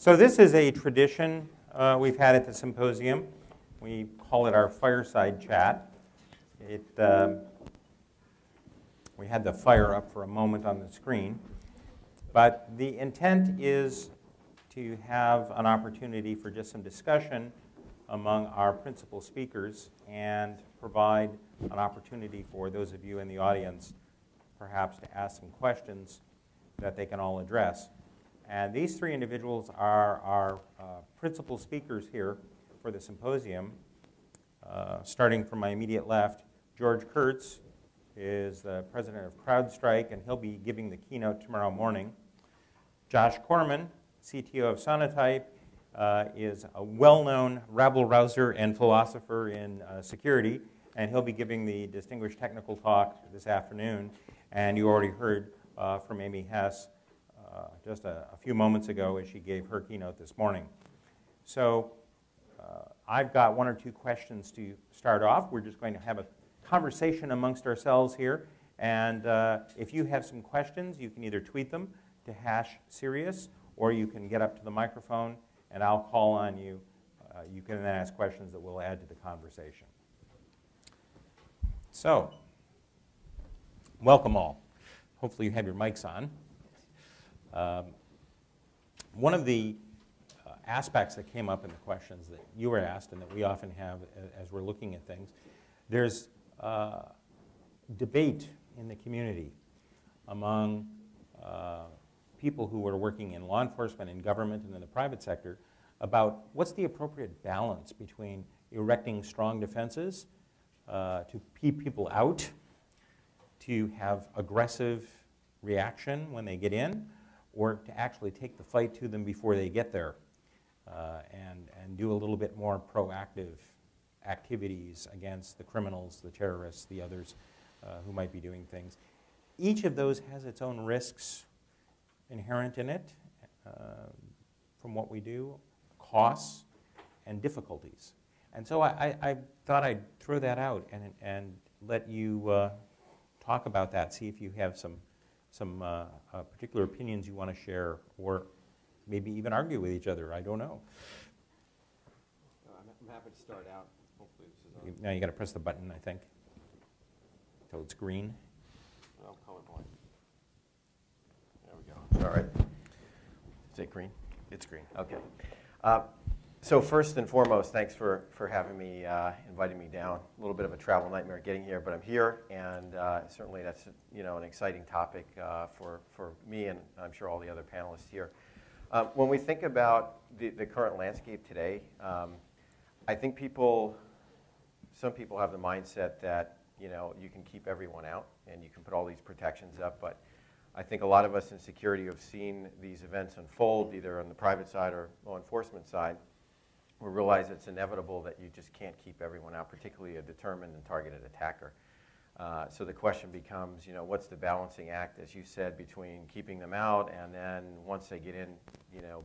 So this is a tradition we've had at the symposium. We call it our Fireside chat. We had the fire up for a moment on the screen. But the intent is to have an opportunity for just some discussion among our principal speakers and provide an opportunity for those of you in the audience perhaps to ask some questions that they can all address. And these three individuals are our principal speakers here for the symposium. Starting from my immediate left, George Kurtz is the president of CrowdStrike, and he'll be giving the keynote tomorrow morning. Josh Corman, CTO of Sonatype, is a well-known rabble-rouser and philosopher in security, and he'll be giving the distinguished technical talk this afternoon. And you already heard from Amy Hess just a few moments ago as she gave her keynote this morning. So I've got one or two questions to start off. We're just going to have a conversation amongst ourselves here. And if you have some questions, you can either tweet them to #CERIAS, or you can get up to the microphone and I'll call on you. You can then ask questions that we'll add to the conversation. So, welcome all. Hopefully you have your mics on. One of the aspects that came up in the questions that you were asked and that we often have as we're looking at things, there's debate in the community among people who are working in law enforcement, in government, and in the private sector about what's the appropriate balance between erecting strong defenses to keep people out, to have aggressive reaction when they get in, or to actually take the fight to them before they get there and do a little bit more proactive activities against the criminals, the terrorists, the others who might be doing things. Each of those has its own risks inherent in it from what we do, costs, and difficulties. And so I thought I'd throw that out and let you talk about that, see if you have some particular opinions you want to share, or maybe even argue with each other. I don't know. I'm happy to start out. Hopefully this is on. Now you got to press the button, I think, until it's green. Oh, colorblind. There we go. All right. Is it green? It's green. Okay. So first and foremost, thanks for having me, inviting me down. A little bit of a travel nightmare getting here, but I'm here, and certainly that's an exciting topic for me and I'm sure all the other panelists here. When we think about the current landscape today, I think some people have the mindset that you can keep everyone out and you can put all these protections up, but I think a lot of us in security have seen these events unfold either on the private side or law enforcement side. We realize it's inevitable that you just can't keep everyone out, particularly a determined and targeted attacker. So the question becomes, what's the balancing act, as you said, between keeping them out and then once they get in,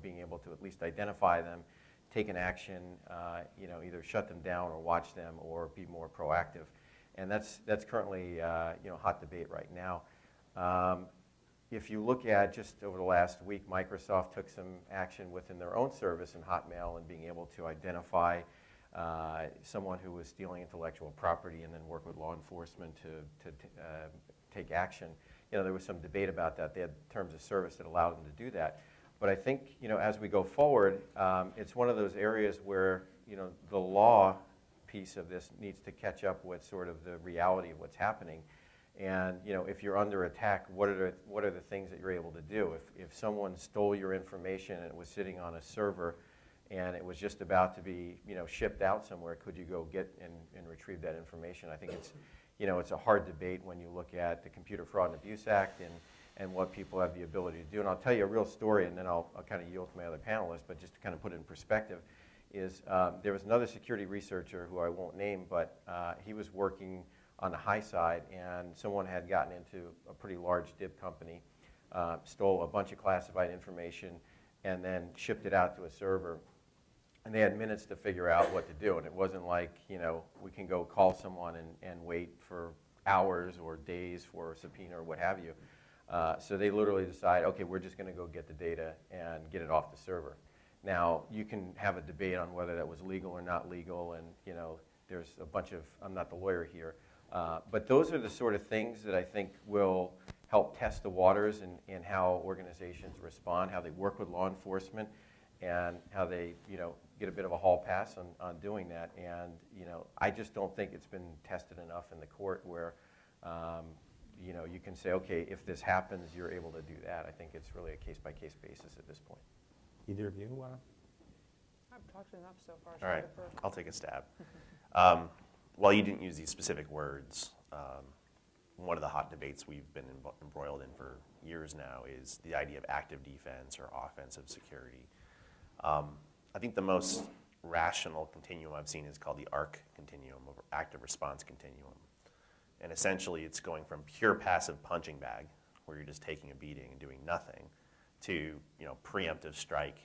being able to at least identify them, take an action, either shut them down or watch them or be more proactive. And that's currently hot debate right now. If you look at just over the last week, Microsoft took some action within their own service in Hotmail and being able to identify someone who was stealing intellectual property and then work with law enforcement to take action. There was some debate about that. They had terms of service that allowed them to do that. But I think, as we go forward, it's one of those areas where, the law piece of this needs to catch up with sort of the reality of what's happening. And if you're under attack, what are the things that you're able to do? If someone stole your information and it was sitting on a server and it was just about to be shipped out somewhere, could you go get and retrieve that information? I think it's it's a hard debate when you look at the Computer Fraud and Abuse Act and what people have the ability to do. And I'll tell you a real story, and then I'll kind of yield to my other panelists. But just to kind of put it in perspective, is there was another security researcher who I won't name, but he was working on the high side, and someone had gotten into a pretty large DIB company, stole a bunch of classified information, and then shipped it out to a server. And they had minutes to figure out what to do, and it wasn't like, we can go call someone and wait for hours or days for a subpoena or what have you. So they literally decide, okay, we're just going to go get the data and get it off the server. Now, you can have a debate on whether that was legal or not legal, and there's a bunch of, I'm not the lawyer here, but those are the sort of things that I think will help test the waters in how organizations respond, how they work with law enforcement, and how they get a bit of a hall pass on doing that. And I just don't think it's been tested enough in the court where you can say, okay, if this happens, you're able to do that. I think it's really a case-by-case basis at this point. Either of you want to? I've talked enough so far. All right, I'll take a stab. While you didn't use these specific words, one of the hot debates we've been embroiled in for years now is the idea of active defense or offensive security. I think the most rational continuum I've seen is called the ARC continuum, or active response continuum. And essentially it's going from pure passive punching bag, where you're just taking a beating and doing nothing, to preemptive strike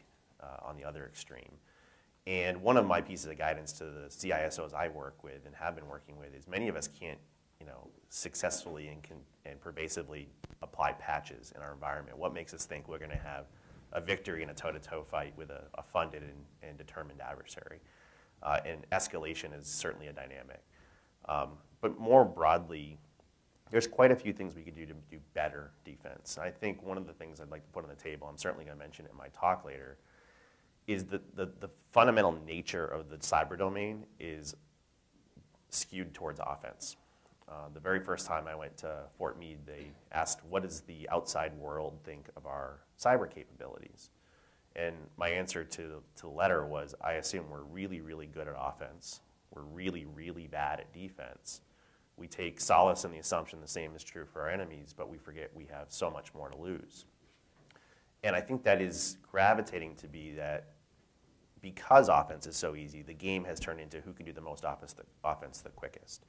on the other extreme. And one of my pieces of guidance to the CISOs I work with and have been working with is many of us can't successfully and pervasively apply patches in our environment. What makes us think we're going to have a victory in a toe-to-toe fight with a funded and determined adversary? And escalation is certainly a dynamic. But more broadly, there's quite a few things we could do to do better defense. I think one of the things I'd like to put on the table, I'm certainly going to mention it in my talk later, is the fundamental nature of the cyber domain is skewed towards offense. The very first time I went to Fort Meade, they asked, what does the outside world think of our cyber capabilities? And my answer to the letter was, I assume we're really, really good at offense. We're really, really bad at defense. We take solace in the assumption the same is true for our enemies, but we forget we have so much more to lose. And I think that is gravitating to be that because offense is so easy, the game has turned into who can do the most offense the quickest.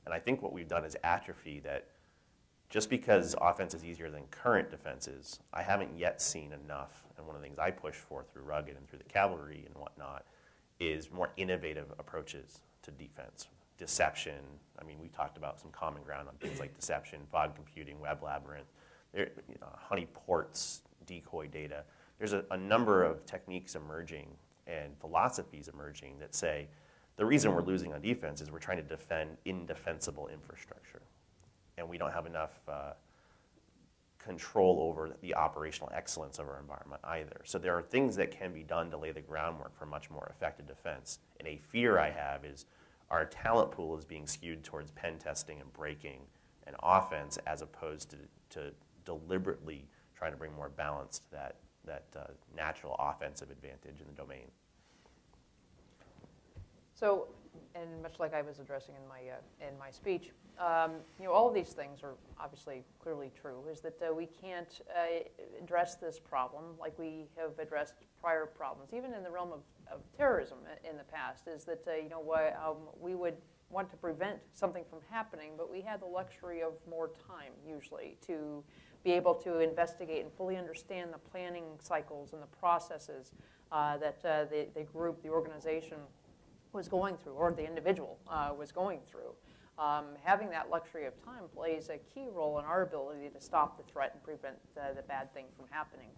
And I think what we've done is atrophy that just because offense is easier than current defenses, I haven't yet seen enough, and one of the things I push for through Rugged and through the cavalry and whatnot is more innovative approaches to defense. Deception, I mean, we talked about some common ground on things like deception, fog computing, web labyrinth, honey ports, decoy data. There's a number of techniques emerging and philosophies emerging that say the reason we're losing on defense is we're trying to defend indefensible infrastructure. And we don't have enough control over the operational excellence of our environment either. So there are things that can be done to lay the groundwork for much more effective defense. And a fear I have is our talent pool is being skewed towards pen testing and breaking and offense as opposed to deliberately trying to bring more balance to that natural offensive advantage in the domain. So, and much like I was addressing in my speech, all of these things are obviously clearly true. Is that we can't address this problem like we have addressed prior problems, even in the realm of terrorism in the past. Is that we would want to prevent something from happening, but we had the luxury of more time usually to be able to investigate and fully understand the planning cycles and the processes that the group, the organization, was going through, or the individual was going through. Having that luxury of time plays a key role in our ability to stop the threat and prevent the bad thing from happening.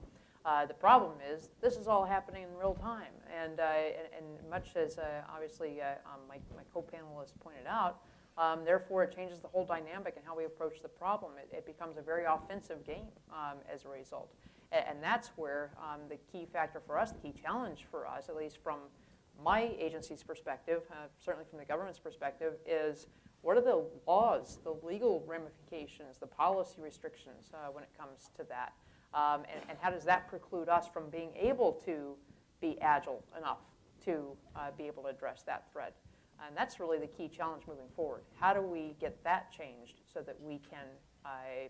The problem is this is all happening in real time, and much as obviously my co-panelists pointed out, therefore it changes the whole dynamic and how we approach the problem. It becomes a very offensive game as a result. And that's where the key factor for us, the key challenge for us, at least from my agency's perspective, certainly from the government's perspective, is what are the laws, the legal ramifications, the policy restrictions when it comes to that? And how does that preclude us from being able to be agile enough to be able to address that threat? And that's really the key challenge moving forward. How do we get that changed so that we can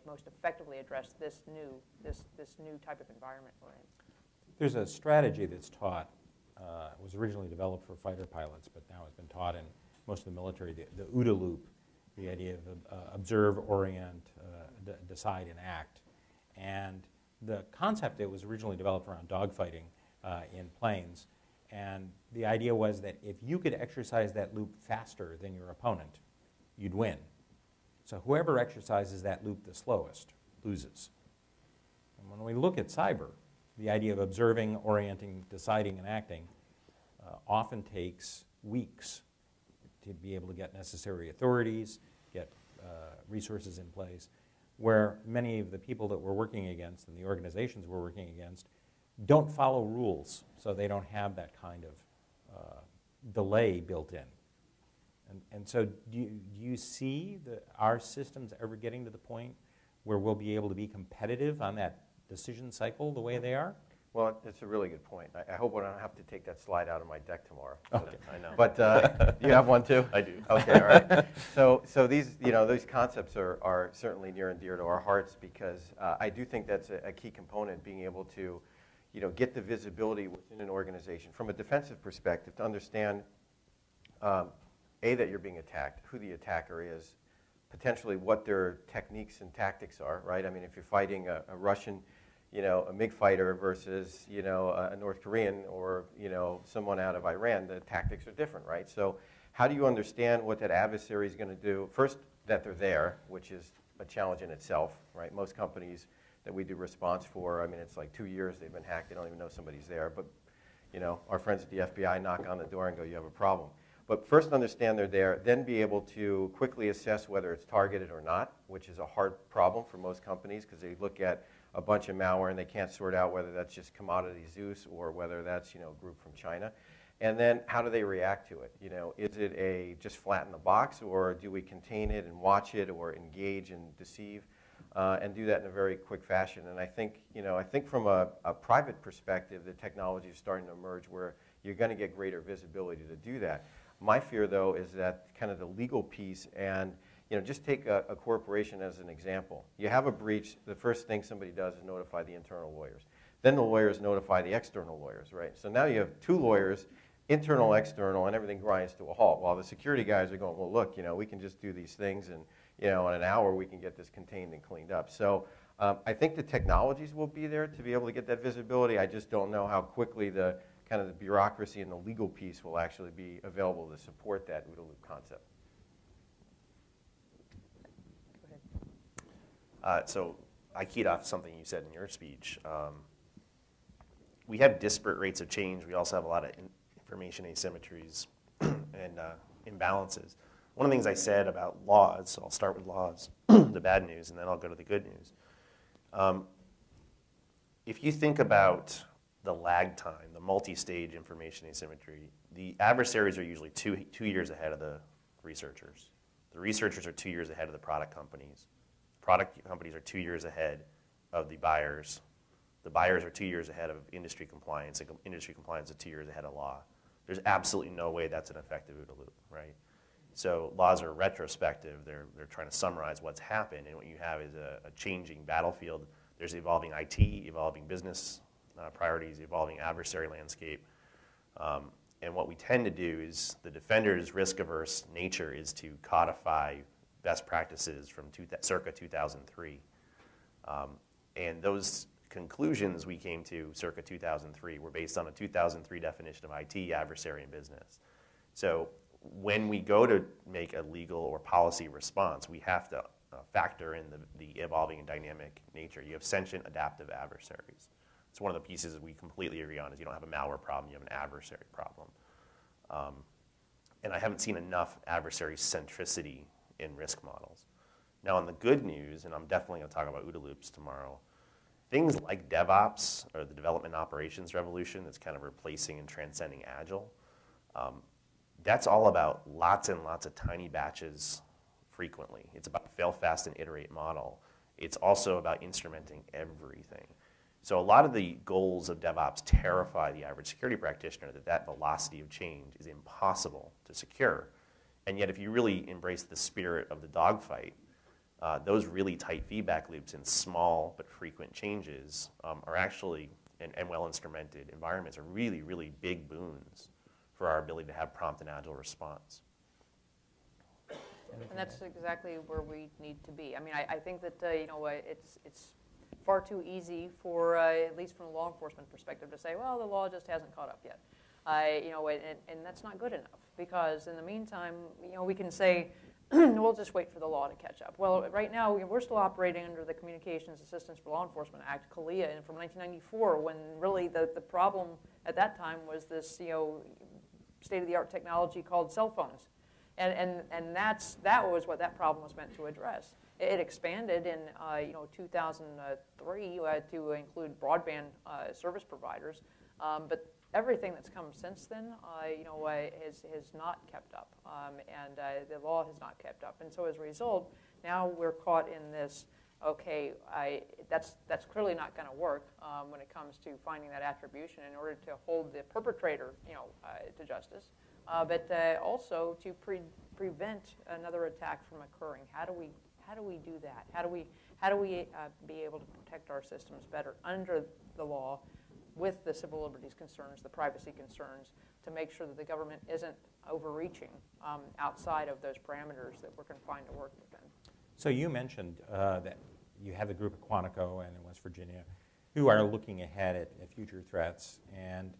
most effectively address this new type of environment we're in? There's a strategy that's taught. It was originally developed for fighter pilots, but now it's been taught in most of the military, the OODA loop, the idea of observe, orient, decide, and act. And the concept, it was originally developed around dogfighting in planes. And the idea was that if you could exercise that loop faster than your opponent, you'd win. So whoever exercises that loop the slowest loses. And when we look at cyber, the idea of observing, orienting, deciding, and acting often takes weeks to be able to get necessary authorities, get resources in place, where many of the people that we're working against and the organizations we're working against don't follow rules, so they don't have that kind of delay built in. And so do you see our systems ever getting to the point where we'll be able to be competitive on that decision cycle the way they are? Well, it's a really good point. I hope I don't have to take that slide out of my deck tomorrow. Okay. I know. But you have one too? I do. Okay, all right. So these, these concepts are certainly near and dear to our hearts because I do think that's a key component, being able to, get the visibility within an organization from a defensive perspective to understand, that you're being attacked, who the attacker is, potentially what their techniques and tactics are, right? I mean, if you're fighting a Russian, a MiG fighter versus, a North Korean or, someone out of Iran, the tactics are different, right? So how do you understand what that adversary is going to do? First, that they're there, which is a challenge in itself, right? Most companies that we do response for, I mean, it's like 2 years they've been hacked, they don't even know somebody's there. But, our friends at the FBI knock on the door and go, you have a problem. But first understand they're there, then be able to quickly assess whether it's targeted or not, which is a hard problem for most companies because they look at a bunch of malware and they can't sort out whether that's just commodity Zeus or whether that's, a group from China. And then how do they react to it? Is it a just flatten the box, or do we contain it and watch it or engage and deceive and do that in a very quick fashion? And I think, from a private perspective, the technology is starting to emerge where you're going to get greater visibility to do that. My fear, though, is that kind of the legal piece and, just take a corporation as an example. You have a breach, the first thing somebody does is notify the internal lawyers. Then the lawyers notify the external lawyers, right? So now you have 2 lawyers, internal, external, and everything grinds to a halt. While the security guys are going, well, look, we can just do these things and, in an hour we can get this contained and cleaned up. So I think the technologies will be there to be able to get that visibility. I just don't know how quickly the kind of the bureaucracy and the legal piece will actually be available to support that OODA loop concept. Go ahead. So I keyed off something you said in your speech. We have disparate rates of change. We also have a lot of information asymmetries and imbalances. One of the things I said about laws, so I'll start with laws, the bad news, and then I'll go to the good news. If you think about the lag time, the multi-stage information asymmetry, the adversaries are usually two years ahead of the researchers. The researchers are 2 years ahead of the product companies. Product companies are 2 years ahead of the buyers. The buyers are 2 years ahead of industry compliance, and industry compliance is 2 years ahead of law. There's absolutely no way that's an effective OODA loop, right? So laws are retrospective. They're trying to summarize what's happened, and what you have is a changing battlefield. There's evolving IT, evolving business priorities, evolving adversary landscape. And what we tend to do is the defender's risk-averse nature is to codify best practices from circa 2003. And those conclusions we came to circa 2003 were based on a 2003 definition of IT, adversary, and business. So when we go to make a legal or policy response, we have to factor in the evolving and dynamic nature. You have sentient adaptive adversaries. It's one of the pieces that we completely agree on is you don't have a malware problem, you have an adversary problem. And I haven't seen enough adversary centricity in risk models. Now on the good news, and I'm definitely going to talk about OODA loops tomorrow, things like DevOps, or the development operations revolution that's kind of replacing and transcending Agile, that's all about lots and lots of tiny batches frequently. It's about fail fast and iterate model. It's also about instrumenting everything. So a lot of the goals of DevOps terrify the average security practitioner that velocity of change is impossible to secure. And yet if you really embrace the spirit of the dogfight, those really tight feedback loops and small but frequent changes are actually, and well-instrumented environments are really, really big boons for our ability to have prompt and agile response. And that's exactly where we need to be. I mean, I think that it's far too easy for, at least from a law enforcement perspective, to say, well, the law just hasn't caught up yet. And that's not good enough, because in the meantime, we can say we'll just wait for the law to catch up. Well, right now, we're still operating under the Communications Assistance for Law Enforcement Act, CALEA, and from 1994, when really the problem at that time was this, state-of-the-art technology called cell phones. And that was what that problem was meant to address. It expanded in 2003 to include broadband service providers, but everything that's come since then, has not kept up, and the law has not kept up. And so as a result, now we're caught in this. Okay, that's clearly not going to work when it comes to finding that attribution in order to hold the perpetrator, to justice, but also to prevent another attack from occurring. How do we do that? How do we be able to protect our systems better under the law, with the civil liberties concerns, the privacy concerns, to make sure that the government isn't overreaching outside of those parameters that we're confined to work within? So you mentioned that you have the group at Quantico and in West Virginia who are looking ahead at future threats. And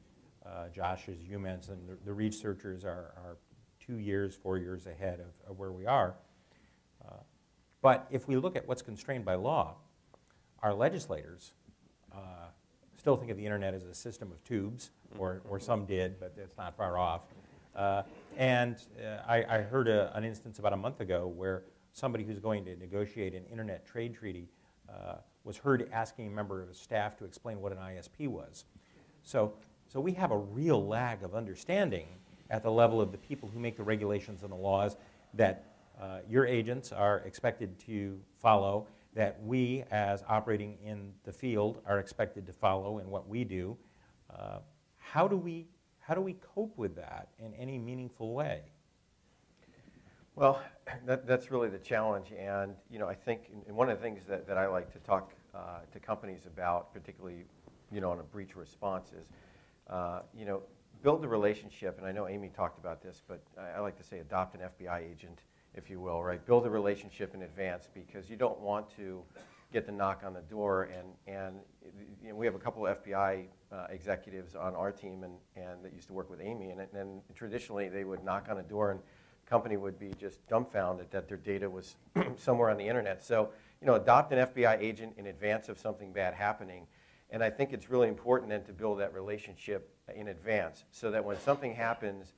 Josh, as you mentioned, the researchers are 2 years, 4 years ahead of where we are. But if we look at what's constrained by law, our legislators still think of the internet as a system of tubes, or some did, but it's not far off. I heard an instance about a month ago where somebody who's going to negotiate an internet trade treaty was heard asking a member of his staff to explain what an ISP was. So we have a real lag of understanding at the level of the people who make the regulations and the laws that your agents are expected to follow, that we, as operating in the field, are expected to follow in what we do. How do we cope with that in any meaningful way? Well, that's really the challenge, and I think, and one of the things that I like to talk to companies about, particularly on a breach response, is build the relationship. And I know Amy talked about this, but I like to say adopt an FBI agent, if you will, right? Build a relationship in advance, because you don't want to get the knock on the door. And we have a couple of FBI executives on our team and that used to work with Amy, and traditionally they would knock on a door and the company would be just dumbfounded that their data was somewhere on the internet. So adopt an FBI agent in advance of something bad happening. And I think it's really important then to build that relationship in advance, so that when something happens,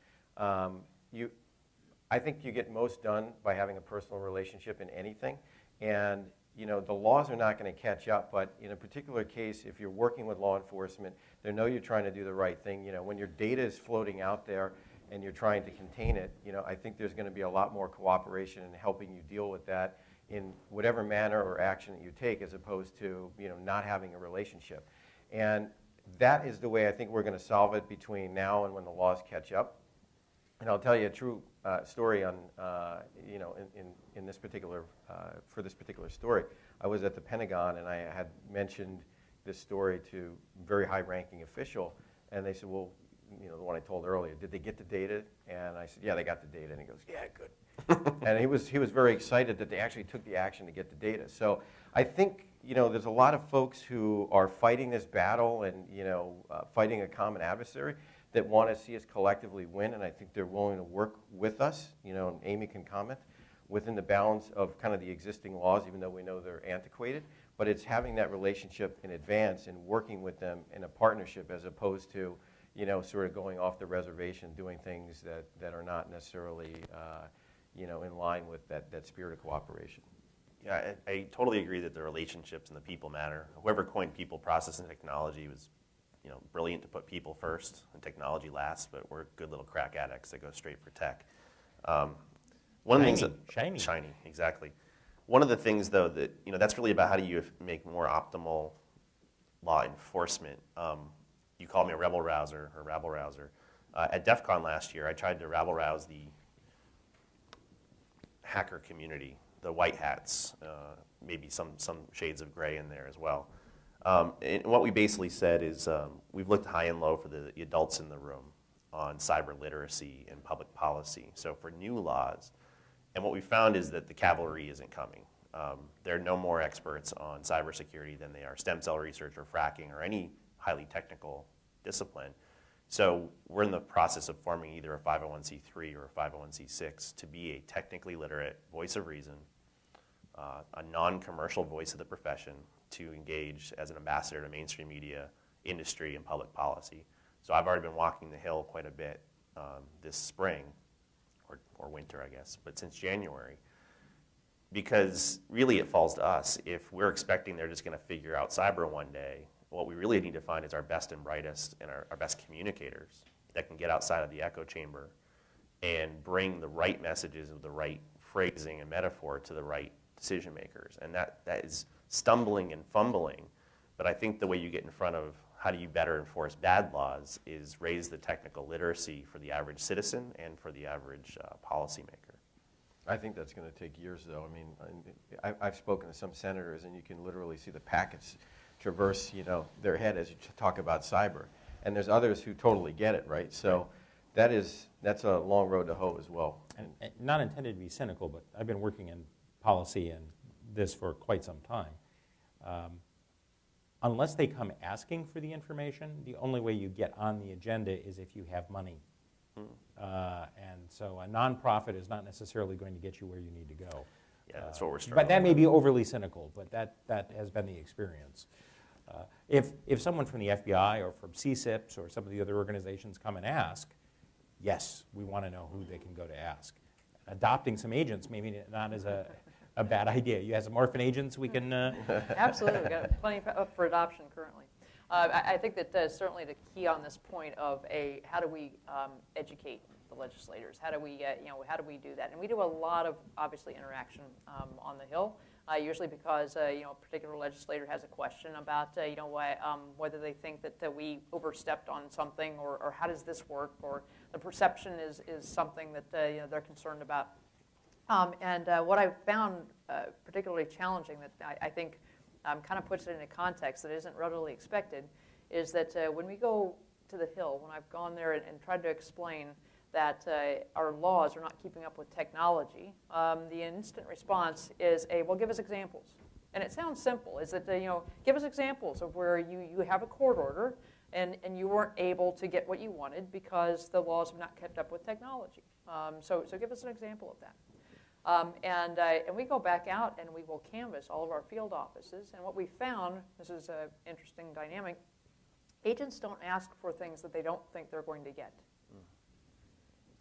I think you get most done by having a personal relationship in anything. And the laws are not going to catch up, but in a particular case, if you're working with law enforcement, they know you're trying to do the right thing. When your data is floating out there and you're trying to contain it, I think there's going to be a lot more cooperation in helping you deal with that in whatever manner or action that you take, as opposed to not having a relationship. And that is the way I think we're going to solve it between now and when the laws catch up. And I'll tell you a true story on, in this particular, for this particular story. I was at the Pentagon and I had mentioned this story to a very high-ranking official, and they said, well, the one I told earlier, did they get the data? And I said, yeah, they got the data. And he goes, yeah, good. And he was very excited that they actually took the action to get the data. So I think, there's a lot of folks who are fighting this battle and, fighting a common adversary that want to see us collectively win, and I think they're willing to work with us, and Amy can comment, within the balance of kind of the existing laws, even though we know they're antiquated. But it's having that relationship in advance and working with them in a partnership, as opposed to, sort of going off the reservation, doing things that are not necessarily, in line with that spirit of cooperation. Yeah, I totally agree that the relationships and the people matter. Whoever coined people, process, and technology was brilliant to put people first and technology last, but we're good little crack addicts that go straight for tech. One of the things that, shiny, exactly. One of the things, though, that that's really about how do you make more optimal law enforcement. You called me a rebel rouser or rabble rouser. At DEF CON last year, I tried to rabble rouse the hacker community, the white hats, maybe some shades of gray in there as well. And what we basically said is we've looked high and low for the adults in the room on cyber literacy and public policy. So for new laws, and what we found is that the cavalry isn't coming. There are no more experts on cybersecurity than they are stem cell research or fracking or any highly technical discipline. So we're in the process of forming either a 501c3 or a 501c6 to be a technically literate voice of reason, a non-commercial voice of the profession to engage as an ambassador to mainstream media, industry, and public policy. So I've already been walking the Hill quite a bit this spring, or winter, I guess, but since January, because really it falls to us. If we're expecting they're just going to figure out cyber one day, what we really need to find is our best and brightest and our best communicators that can get outside of the echo chamber and bring the right messages with the right phrasing and metaphor to the right decision makers. And that is stumbling and fumbling, but I think the way you get in front of how do you better enforce bad laws is raise the technical literacy for the average citizen and for the average policymaker. I think that's going to take years, though. I mean, I've spoken to some senators, and you can literally see the packets traverse, their head as you talk about cyber. And there's others who totally get it, right? So that's a long road to hoe as well. And not intended to be cynical, but I've been working in policy and this for quite some time. Unless they come asking for the information, the only way you get on the agenda is if you have money. And so a nonprofit is not necessarily going to get you where you need to go. Yeah, that's what we're struggling But that may with. be overly cynical, but that has been the experience. If someone from the FBI or from CSIPs or some of the other organizations come and ask, yes, we want to know who they can go to ask. Adopting some agents maybe not as a bad idea. You have some orphan agents we can... Absolutely, we've got plenty up for adoption currently. I think that certainly the key on this point of how do we educate the legislators? How do we how do we do that? And we do a lot of obviously interaction on the Hill. Usually because a particular legislator has a question about whether they think that we overstepped on something, or how does this work, or the perception is something that they're concerned about. And what I've found particularly challenging that I think kind of puts it in a context that isn't readily expected is that when we go to the Hill, when I've gone there and tried to explain that our laws are not keeping up with technology, the instant response is well, give us examples. And it sounds simple, is that, give us examples of where you have a court order and you weren't able to get what you wanted because the laws have not kept up with technology. So give us an example of that. And we go back out and we will canvass all of our field offices. And what we found, this is an interesting dynamic, agents don't ask for things that they don't think they're going to get.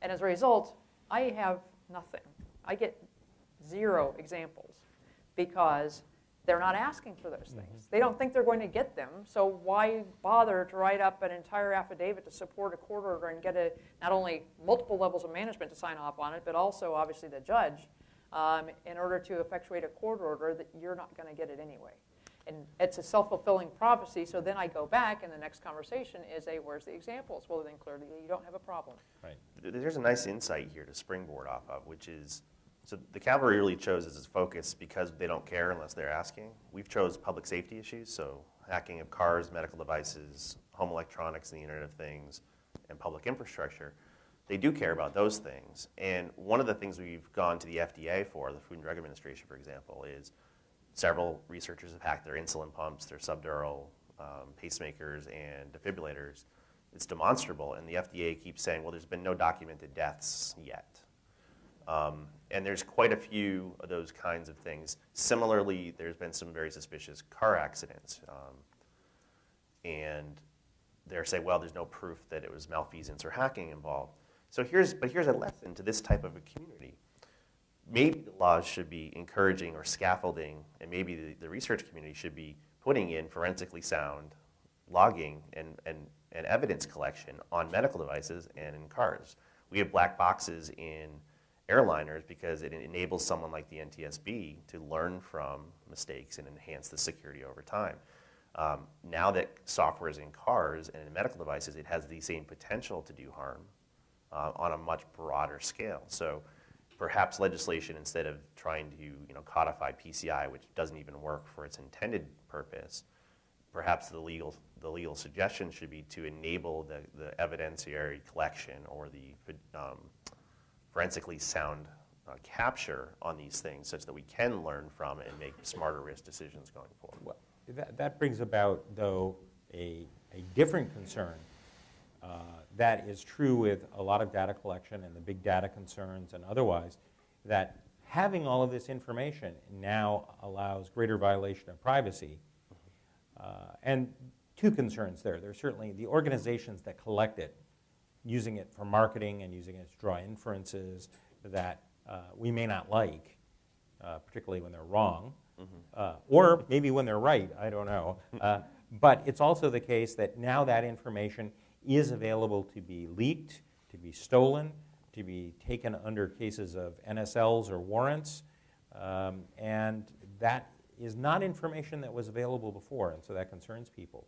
And as a result, I have nothing. I get 0 examples because they're not asking for those things. They don't think they're going to get them, so why bother to write up an entire affidavit to support a court order and get not only multiple levels of management to sign off on it, but also obviously the judge in order to effectuate a court order that you're not going to get it anyway. And it's a self-fulfilling prophecy, so then I go back and the next conversation is, where's the examples? Well, then clearly you don't have a problem. Right. There's a nice insight here to springboard off of, which is, so the cavalry really chose as its focus because they don't care unless they're asking. We've chose public safety issues, so hacking of cars, medical devices, home electronics, and the Internet of Things, and public infrastructure. They do care about those things. And one of the things we've gone to the FDA for, the Food and Drug Administration, for example, is several researchers have hacked their insulin pumps, their subdural pacemakers, and defibrillators. It's demonstrable, and the FDA keeps saying, well, there's been no documented deaths yet. And there's quite a few of those kinds of things. Similarly, there's been some very suspicious car accidents. And they're saying, well, there's no proof that it was malfeasance or hacking involved. So here's a lesson to this type of a community. Maybe the laws should be encouraging or scaffolding, and maybe the research community should be putting in forensically sound logging and evidence collection on medical devices and in cars. We have black boxes in airliners because it enables someone like the NTSB to learn from mistakes and enhance the security over time. Now that software is in cars and in medical devices, it has the same potential to do harm on a much broader scale. So perhaps legislation, instead of trying to codify PCI, which doesn't even work for its intended purpose, perhaps the legal suggestion should be to enable the evidentiary collection or the forensically sound capture on these things such that we can learn from it and make smarter risk decisions going forward. Well, that brings about, though, a different concern That is true with a lot of data collection and the big data concerns and otherwise, that having all of this information now allows greater violation of privacy. And two concerns there. There's certainly the organizations that collect it, using it for marketing and using it to draw inferences that we may not like, particularly when they're wrong, or maybe when they're right, I don't know. But it's also the case that now that information is available to be leaked, to be stolen, to be taken under cases of NSLs or warrants, and that is not information that was available before, and so that concerns people.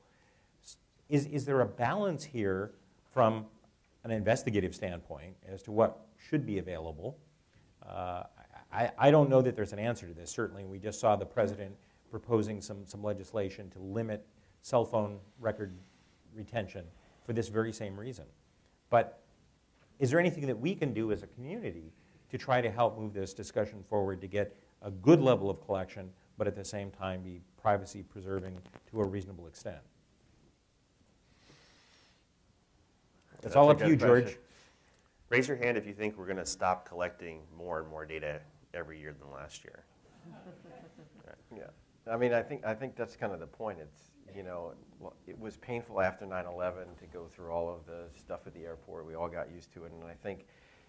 Is there a balance here from an investigative standpoint as to what should be available? I don't know that there's an answer to this. Certainly, we just saw the president proposing some legislation to limit cell phone record retention for this very same reason. But is there anything that we can do as a community to try to help move this discussion forward to get a good level of collection, but at the same time be privacy preserving to a reasonable extent? It's all up to you, George. Raise your hand if you think we're going to stop collecting more and more data every year than last year. Yeah, I mean, I think that's kind of the point. It's, you know, it was painful after 9/11 to go through all of the stuff at the airport. We all got used to it, and I think,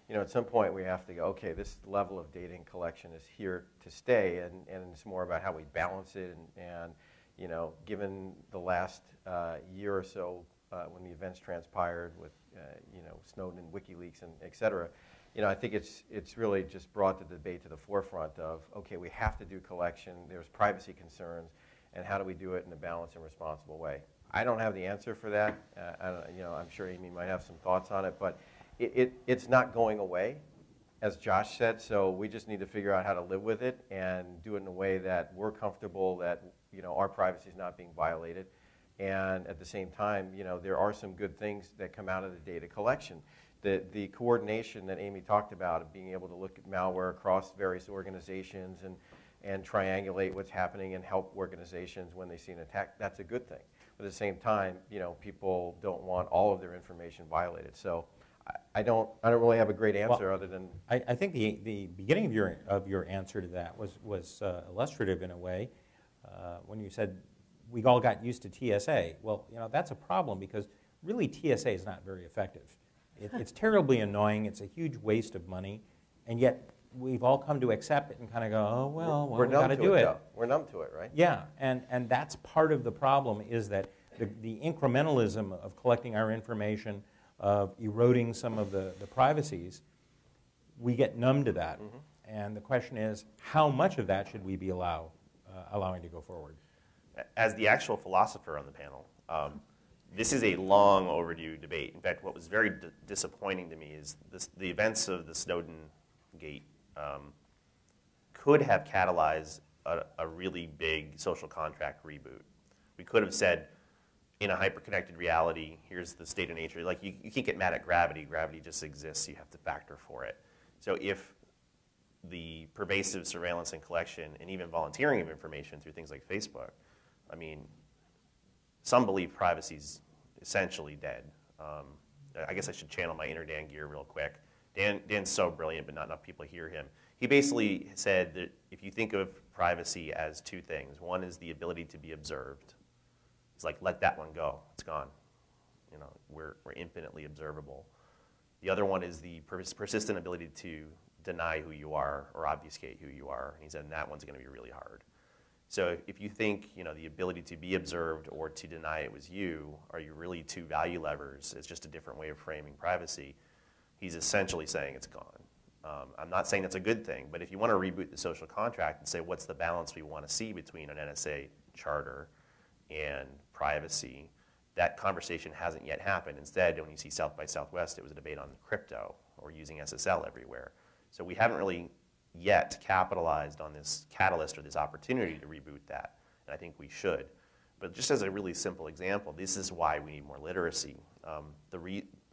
you know, at some point we have to go, okay, this level of data and collection is here to stay, and it's more about how we balance it, and you know, given the last year or so when the events transpired with, you know, Snowden and WikiLeaks and et cetera, you know, I think it's really just brought the debate to the forefront of, okay, we have to do collection, there's privacy concerns, and how do we do it in a balanced and responsible way? I don't have the answer for that. You know, I'm sure Amy might have some thoughts on it, but it's not going away, as Josh said, so we just need to figure out how to live with it and do it in a way that we're comfortable that, you know, our privacy is not being violated. And at the same time, you know, there are some good things that come out of the data collection. The coordination that Amy talked about of being able to look at malware across various organizations and triangulate what's happening and help organizations when they see an attack, that's a good thing. But at the same time, you know, people don't want all of their information violated. So I don't really have a great answer other than... I think the beginning of your answer to that was illustrative in a way when you said we all got used to TSA. Well, you know, that's a problem because really TSA is not very effective. It's terribly annoying. It's a huge waste of money, and yet we've all come to accept it and kind of go, oh, well, we got to do it. We're numb to it, right? Yeah, and that's part of the problem is that the incrementalism of collecting our information, of eroding some of the privacies, we get numb to that. And the question is, how much of that should we be allowing to go forward? As the actual philosopher on the panel, this is a long overdue debate. In fact, what was very disappointing to me is the events of the Snowden Gate could have catalyzed a really big social contract reboot. We could have said, in a hyper-connected reality, here's the state of nature. Like, you can't get mad at gravity. Gravity just exists. You have to factor for it. So if the pervasive surveillance and collection and even volunteering of information through things like Facebook, I mean, some believe privacy's essentially dead. I guess I should channel my inner Dan Gear real quick. Dan's so brilliant, but not enough people hear him. He basically said that if you think of privacy as two things, one is the ability to be observed. He's like, let that one go. It's gone. You know, we're infinitely observable. The other one is the persistent ability to deny who you are or obfuscate who you are. And he said, and that one's going to be really hard. So if you think, you know, the ability to be observed or to deny it was you are you really two value levers, it's just a different way of framing privacy, he's essentially saying it's gone. I'm not saying that's a good thing, but if you want to reboot the social contract and say what's the balance we want to see between an NSA charter and privacy, that conversation hasn't yet happened. Instead, when you see South by Southwest, it was a debate on crypto or using SSL everywhere. So we haven't really yet capitalized on this catalyst or this opportunity to reboot that, and I think we should. But just as a really simple example, this is why we need more literacy.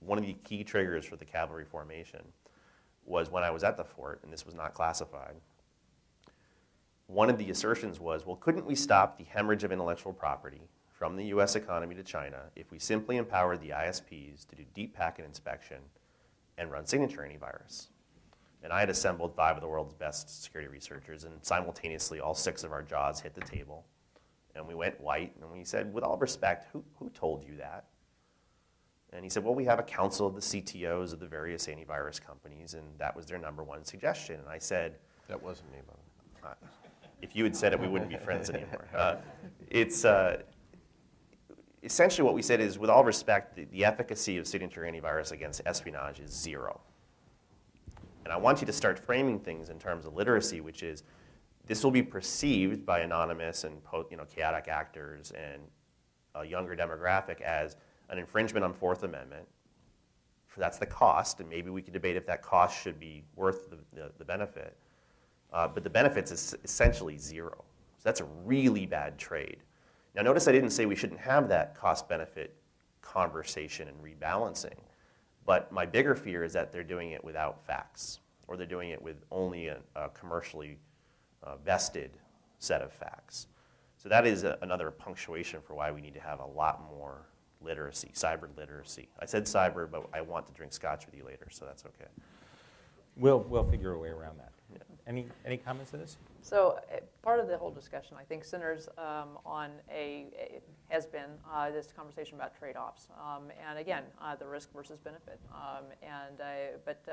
One of the key triggers for the cavalry formation was when I was at the fort, and this was not classified. One of the assertions was, well, couldn't we stop the hemorrhage of intellectual property from the US economy to China if we simply empowered the ISPs to do deep packet inspection and run signature antivirus. And I had assembled 5 of the world's best security researchers, and simultaneously all 6 of our jaws hit the table. And we went white, and we said, with all respect, who told you that? And he said, well, we have a council of the CTOs of the various antivirus companies, and that was their #1 suggestion. And I said, That wasn't me, by the way. if you had said it, we wouldn't be friends anymore. It's essentially what we said is, with all respect, the efficacy of signature antivirus against espionage is 0. And I want you to start framing things in terms of literacy, which is this will be perceived by anonymous and chaotic actors and a younger demographic as an infringement on 4th Amendment. That's the cost, and maybe we could debate if that cost should be worth the benefit. But the benefits is essentially 0. So that's a really bad trade. Now notice I didn't say we shouldn't have that cost-benefit conversation and rebalancing. But my bigger fear is that they're doing it without facts, or they're doing it with only a commercially vested set of facts. So that is another punctuation for why we need to have a lot more literacy, cyber literacy. I said cyber, but I want to drink scotch with you later, so that's okay. We'll figure a way around that. Yeah. Any comments to this? So part of the whole discussion, I think, centers on has been this conversation about trade-offs, and again, the risk versus benefit. But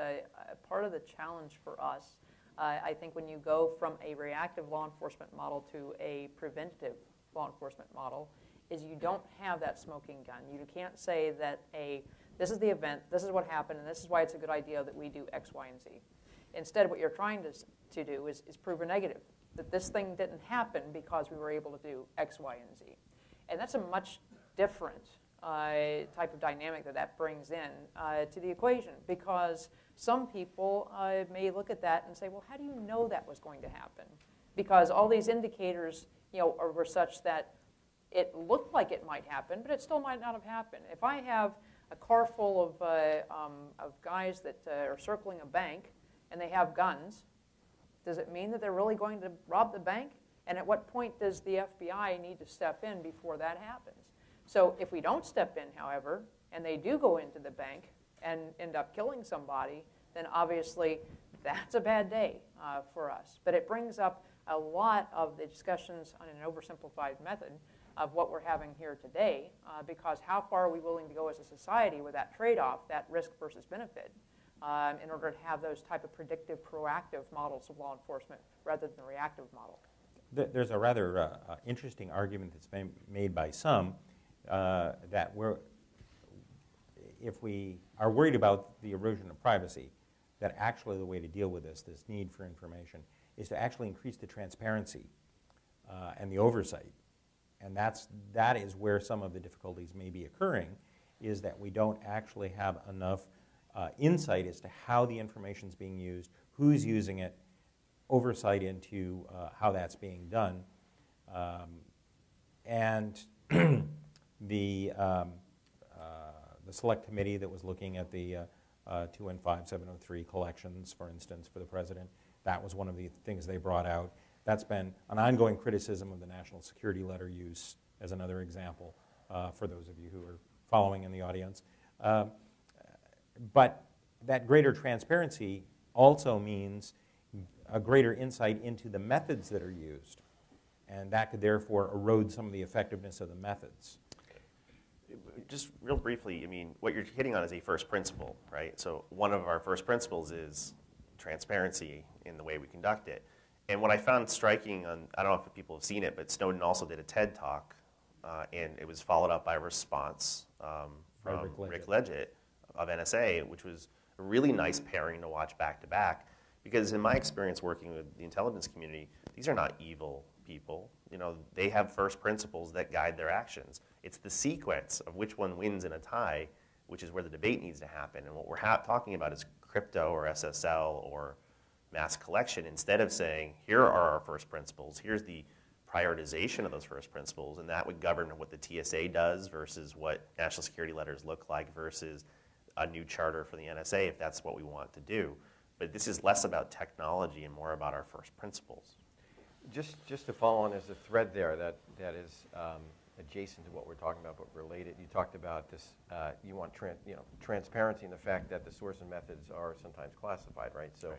part of the challenge for us, I think, when you go from a reactive law enforcement model to a preventative law enforcement model, is you don't have that smoking gun. You can't say that this is the event, this is what happened, and this is why it's a good idea that we do X, Y, and Z. Instead, what you're trying to do is prove a negative, that this thing didn't happen because we were able to do X, Y, and Z. And that's a much different type of dynamic that brings in to the equation, because some people may look at that and say, well, how do you know that was going to happen? Because all these indicators were such that it looked like it might happen, but it still might not have happened. If I have a car full of guys that are circling a bank and they have guns, does it mean that they're really going to rob the bank? And at what point does the FBI need to step in before that happens? So if we don't step in, however, and they do go into the bank and end up killing somebody, then obviously that's a bad day for us. But it brings up a lot of the discussions on an oversimplified method of what we're having here today, because how far are we willing to go as a society with that trade-off, that risk versus benefit, in order to have those type of predictive, proactive models of law enforcement rather than the reactive model? There's a rather interesting argument that's been made by some that if we are worried about the erosion of privacy, that actually the way to deal with this need for information, is to actually increase the transparency and the oversight. And that is where some of the difficulties may be occurring, is that we don't actually have enough insight as to how the information is being used, who's using it, oversight into how that's being done. And the select committee that was looking at the 215703 collections, for instance, for the president, that was one of the things they brought out. That's been an ongoing criticism of the national security letter use, as another example, for those of you who are following in the audience. But that greater transparency also means a greater insight into the methods that are used, and that could therefore erode some of the effectiveness of the methods. Just real briefly, I mean, what you're hitting on is a first principle, right? So one of our first principles is transparency in the way we conduct it. And what I found striking I don't know if people have seen it, but Snowden also did a TED Talk, and it was followed up by a response from Rick Leggett of NSA, which was a really nice pairing to watch back to back. Because in my experience working with the intelligence community, these are not evil people. They have first principles that guide their actions. It's the sequence of which one wins in a tie, which is where the debate needs to happen. And what we're talking about is crypto or SSL or mass collection, instead of saying, here are our first principles, here's the prioritization of those first principles, and that would govern what the TSA does versus what national security letters look like versus a new charter for the NSA if that's what we want to do. But this is less about technology and more about our first principles. Just to follow on, there's a thread there that is adjacent to what we're talking about, but related. You talked about this, you want transparency in the fact that the source and methods are sometimes classified, right? So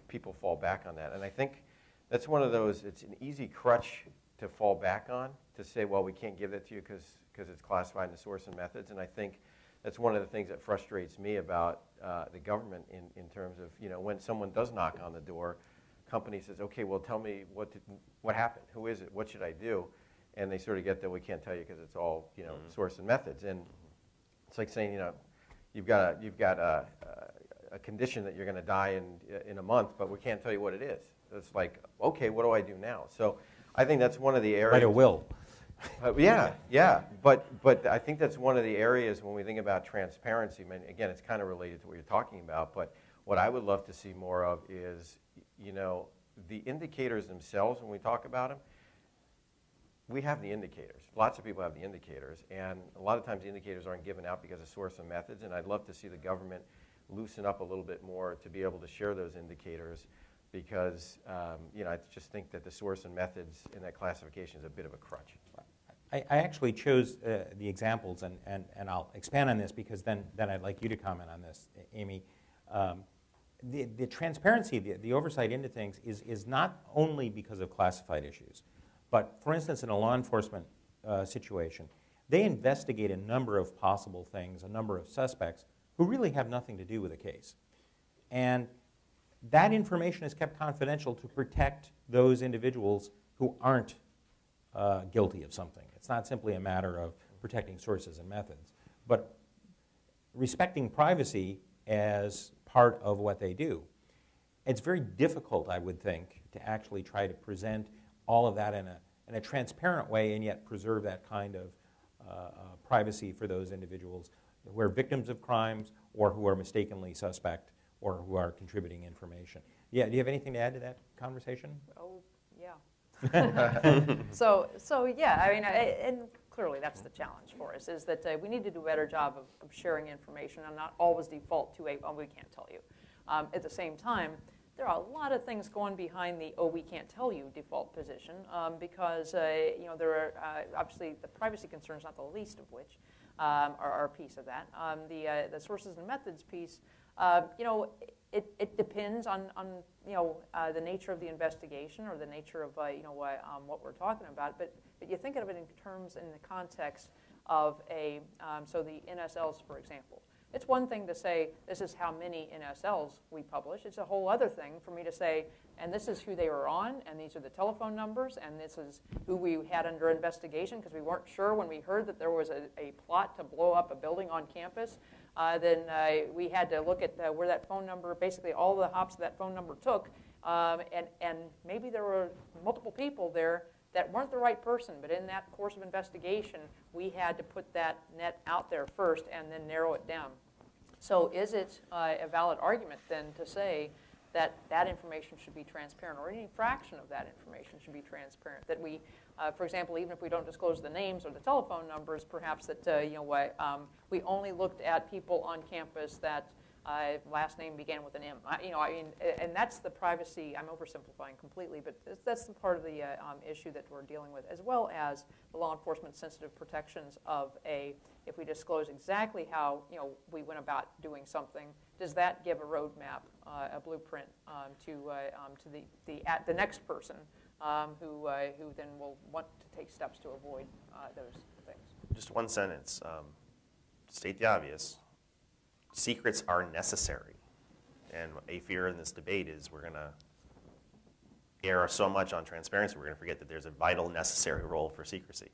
people fall back on that. And I think that's one of those, it's an easy crutch to fall back on, to say, well, we can't give that to you because it's classified in the source and methods. And I think that's one of the things that frustrates me about the government in terms of, when someone does knock on the door, company says, okay, well, tell me what happened, who is it, what should I do? And they sort of get that we can't tell you because it's all, source and methods. And it's like saying, you've got a condition that you're going to die in a month, but we can't tell you what it is. It's like, okay, what do I do now? So I think that's one of the areas. Write a will. Yeah. But I think that's one of the areas when we think about transparency. I mean, again, it's kind of related to what you're talking about. But what I would love to see more of is, the indicators themselves, when we talk about them, we have the indicators. Lots of people have the indicators. And a lot of times the indicators aren't given out because of source and methods. And I'd love to see the government loosen up a little bit more to be able to share those indicators, because I just think that the source and methods in that classification is a bit of a crutch. I actually chose the examples, and I'll expand on this because then I'd like you to comment on this, Amy. The transparency, the oversight into things is not only because of classified issues, but for instance, in a law enforcement situation, they investigate a number of possible things, a number of suspects who really have nothing to do with the case. And that information is kept confidential to protect those individuals who aren't guilty of something. It's not simply a matter of protecting sources and methods, but respecting privacy as part of what they do. It's very difficult, I would think, to actually try to present all of that in a transparent way and yet preserve that kind of privacy for those individuals who are victims of crimes or who are mistakenly suspect or who are contributing information. Yeah, do you have anything to add to that conversation? Oh, yeah. So yeah, I mean, and clearly that's the challenge for us, is that we need to do a better job of sharing information and not always default to oh, we can't tell you. At the same time, there are a lot of things going behind the, oh, we can't tell you default position, because there are obviously the privacy concerns, not the least of which are a piece of that. The sources and methods piece, it depends on the nature of the investigation or the nature of what we're talking about. But you think of it in terms, in the context of so the NSLs, for example. It's one thing to say, this is how many NSLs we publish. It's a whole other thing for me to say, and this is who they were on, and these are the telephone numbers, and this is who we had under investigation, because we weren't sure when we heard that there was a plot to blow up a building on campus. Then we had to look at where that phone number, basically all the hops that phone number took, and maybe there were multiple people there that weren't the right person, but in that course of investigation, we had to put that net out there first and then narrow it down. So is it a valid argument then to say that that information should be transparent, or any fraction of that information should be transparent? That we, for example, even if we don't disclose the names or the telephone numbers, perhaps that we only looked at people on campus that last name began with an M. And that's the privacy. I'm oversimplifying completely, but that's the part of the issue that we're dealing with, as well as the law enforcement sensitive protections of if we disclose exactly how we went about doing something, does that give a roadmap, a blueprint to the next person who then will want to take steps to avoid those things? Just one sentence. State the obvious. Secrets are necessary. And a fear in this debate is we're going to err so much on transparency, we're going to forget that there's a vital, necessary role for secrecy.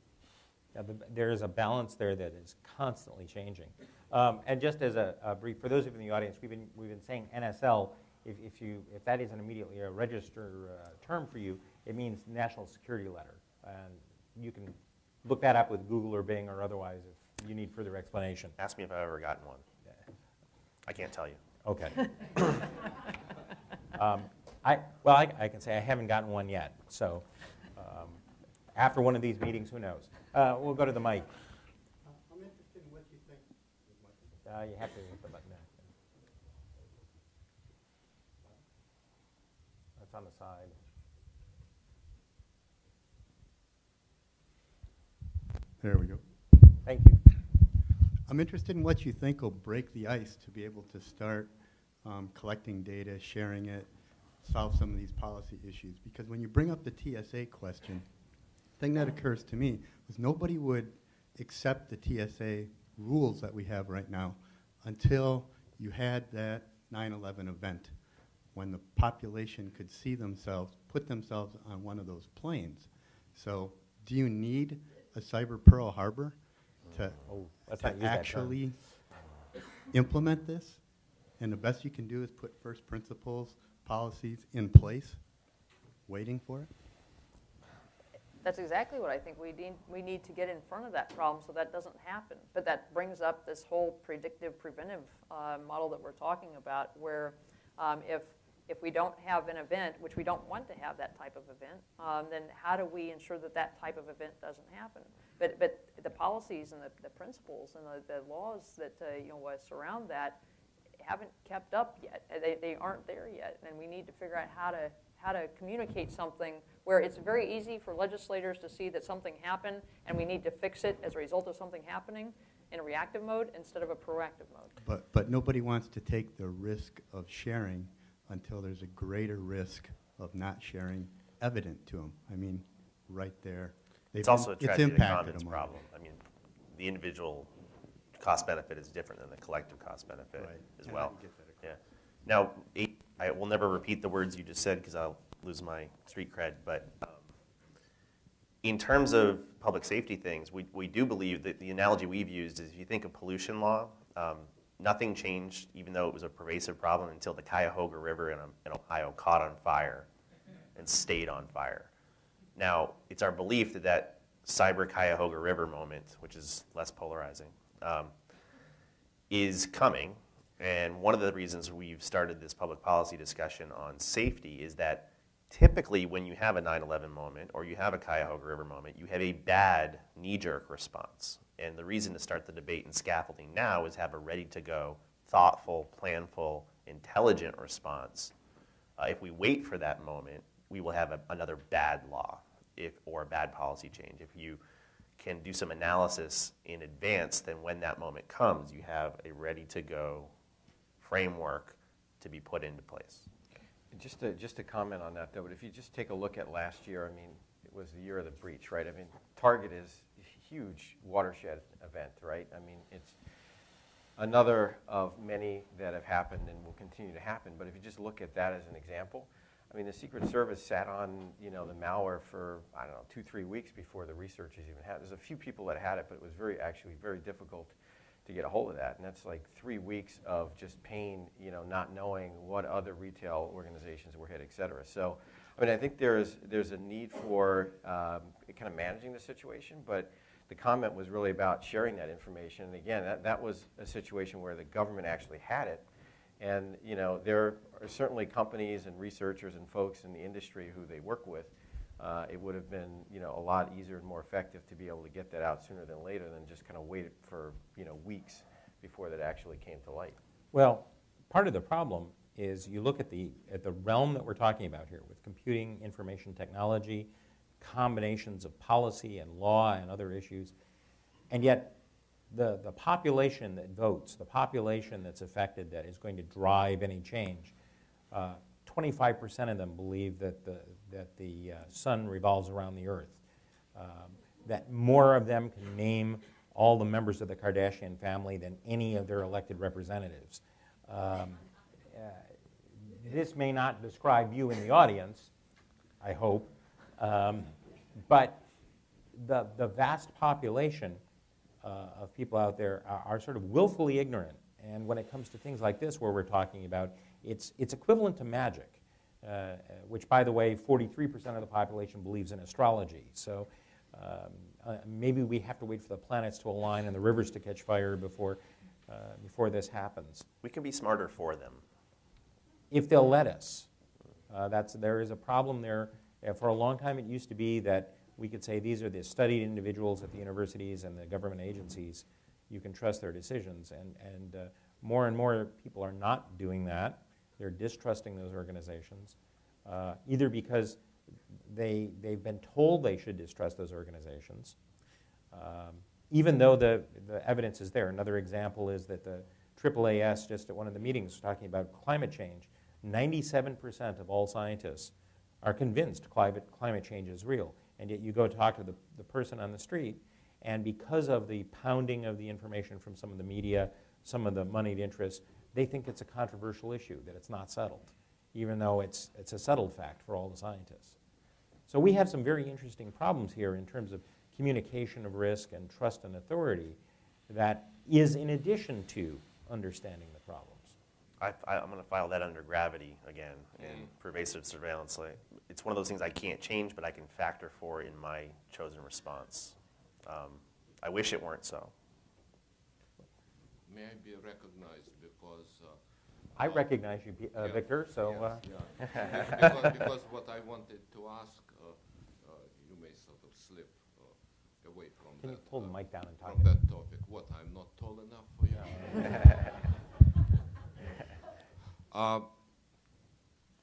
Yeah, there is a balance there that is constantly changing. And just as a brief, for those of you in the audience, we've been saying NSL. If that isn't immediately a register term for you, it means National Security Letter. And you can look that up with Google or Bing or otherwise if you need further explanation. Ask me if I've ever gotten one. I can't tell you. Okay. I can say I haven't gotten one yet. So after one of these meetings, who knows? We'll go to the mic. I'm interested in what you think. You have to hit the button there. That's on the side. There we go. Thank you. I'm interested in what you think will break the ice to be able to start collecting data, sharing it, solve some of these policy issues. Because when you bring up the TSA question, the thing that occurs to me is nobody would accept the TSA rules that we have right now until you had that 9/11 event when the population could see themselves, put themselves on one of those planes. So do you need a cyber Pearl Harbor to, let's not use that term. actually implement this? And the best you can do is put first principles, policies in place, waiting for it? That's exactly what I think we need to get in front of that problem so that doesn't happen. But that brings up this whole predictive, preventive model that we're talking about, where if we don't have an event, which we don't want to have that type of event, then how do we ensure that that type of event doesn't happen? But the policies and the principles and the laws that surround that haven't kept up yet. They aren't there yet, and we need to figure out how to communicate something where it's very easy for legislators to see that something happened and we need to fix it as a result of something happening in a reactive mode instead of a proactive mode. But nobody wants to take the risk of sharing until there's a greater risk of not sharing evident to them. I mean, right there. It's also a tragedy to impacted commons them problem. I mean, the individual cost benefit is different than the collective cost benefit Right. as And well. I get that Yeah. Now, I will never repeat the words you just said because I'll lose my street cred. But in terms of public safety things, we do believe that the analogy we've used is if you think of pollution law, nothing changed, even though it was a pervasive problem, until the Cuyahoga River in Ohio caught on fire and stayed on fire. Now, it's our belief that that cyber Cuyahoga River moment, which is less polarizing, is coming. And one of the reasons we've started this public policy discussion on safety is that typically when you have a 9/11 moment or you have a Cuyahoga River moment, you have a bad knee-jerk response. And the reason to start the debate in scaffolding now is have a ready-to-go, thoughtful, planful, intelligent response. If we wait for that moment, we will have another bad law or a bad policy change. If you can do some analysis in advance, then when that moment comes, you have a ready-to-go framework to be put into place. Just to comment on that, though, but if you just take a look at last year, I mean, it was the year of the breach, right? I mean, Target is a huge watershed event, right? I mean, it's another of many that have happened and will continue to happen. But if you just look at that as an example, I mean, the Secret Service sat on, the malware for, 2-3 weeks before the researchers even had it. There's a few people that had it, but it was actually very difficult to get a hold of that. And that's like 3 weeks of just pain, not knowing what other retail organizations were hit, et cetera. So, I mean, I think there's a need for kind of managing the situation, but the comment was really about sharing that information. And again, that was a situation where the government actually had it. And, there are certainly companies and researchers and folks in the industry who they work with. It would have been, a lot easier and more effective to be able to get that out sooner than later than just kind of wait for, weeks before that actually came to light. Well, part of the problem is you look at the realm that we're talking about here with computing, information technology, combinations of policy and law and other issues, and yet the population that votes, the population that's affected that is going to drive any change, 25% of them believe that the sun revolves around the earth, that more of them can name all the members of the Kardashian family than any of their elected representatives. This may not describe you in the audience, I hope, but the vast population of people out there are sort of willfully ignorant. And when it comes to things like this where we're talking about, it's equivalent to magic, which, by the way, 43% of the population believes in astrology. So maybe we have to wait for the planets to align and the rivers to catch fire before this happens. We can be smarter for them. If they'll let us. There is a problem there. For a long time it used to be that we could say these are the studied individuals at the universities and the government agencies. You can trust their decisions. And more and more people are not doing that. They're distrusting those organizations, either because they've been told they should distrust those organizations, even though the evidence is there. Another example is that the AAAS, just at one of the meetings, was talking about climate change. 97% of all scientists are convinced climate change is real. And yet you go talk to the person on the street, and because of the pounding of the information from some of the media, some of the moneyed interests, they think it's a controversial issue, that it's not settled, even though it's a settled fact for all the scientists. So we have some very interesting problems here in terms of communication of risk and trust and authority that is in addition to understanding the problems. I'm going to file that under gravity again in pervasive surveillance. It's one of those things I can't change, but I can factor for in my chosen response. I wish it weren't so. May I be recognized because... I recognize you, Victor, so... because what I wanted to ask, you may sort of slip away from Can you pull the mic down and talk? From that topic. What, I'm not tall enough for you?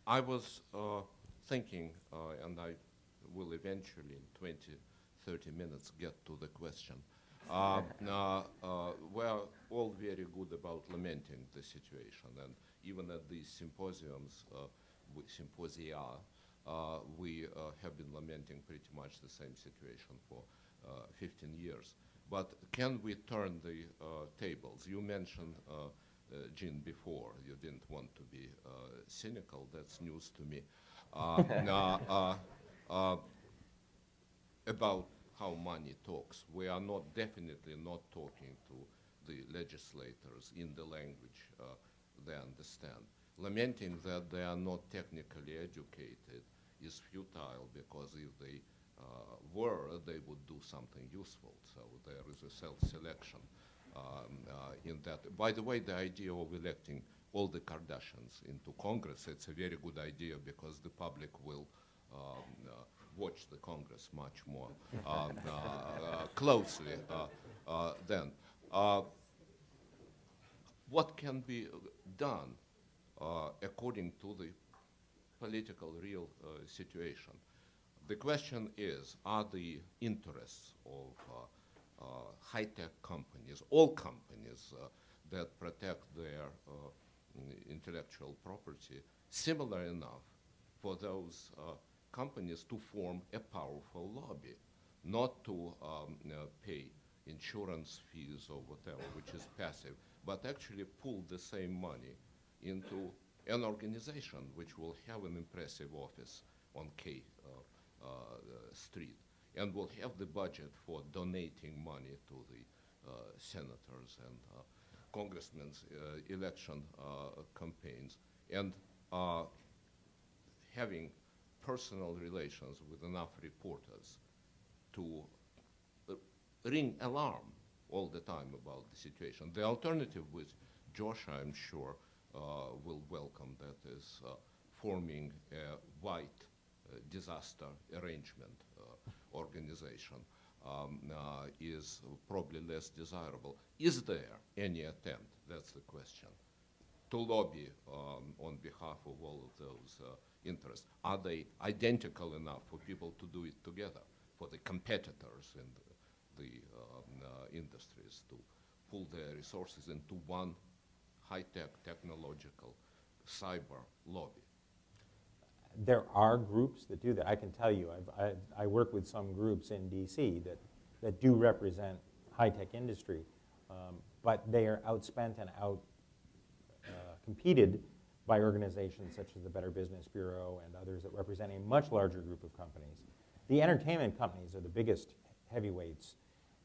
I was thinking, and I will eventually in 20, 30 minutes get to the question. We're all very good about lamenting the situation, and even at these symposiums, symposia, we have been lamenting pretty much the same situation for 15 years. But can we turn the tables? You mentioned, Gene, before, you didn't want to be cynical. That's news to me. About how money talks. We are definitely not talking to the legislators in the language they understand. Lamenting that they are not technically educated is futile, because if they were, they would do something useful. So there is a self-selection in that. By the way, the idea of electing all the Kardashians into Congress, it's a very good idea, because the public will watch the Congress much more closely then. What can be done according to the political real situation? The question is, are the interests of high-tech companies, all companies that protect their intellectual property, similar enough for those companies to form a powerful lobby, not to pay insurance fees or whatever, which is passive, but actually pull the same money into an organization which will have an impressive office on K Street, and will have the budget for donating money to the senators and congressmen's election campaigns, and having personal relations with enough reporters to ring alarm all the time about the situation. The alternative, which Josh, I'm sure, will welcome, that is forming a white disaster arrangement organization, is probably less desirable. Is there any attempt, that's the question, to lobby on behalf of all of those interests? Are they identical enough for people to do it together, for the competitors in the industries to pull their resources into one high-tech technological cyber lobby? There are groups that do that. I can tell you, I work with some groups in DC that do represent high-tech industry, but they are outspent and competed by organizations such as the Better Business Bureau and others that represent a much larger group of companies. The entertainment companies are the biggest heavyweights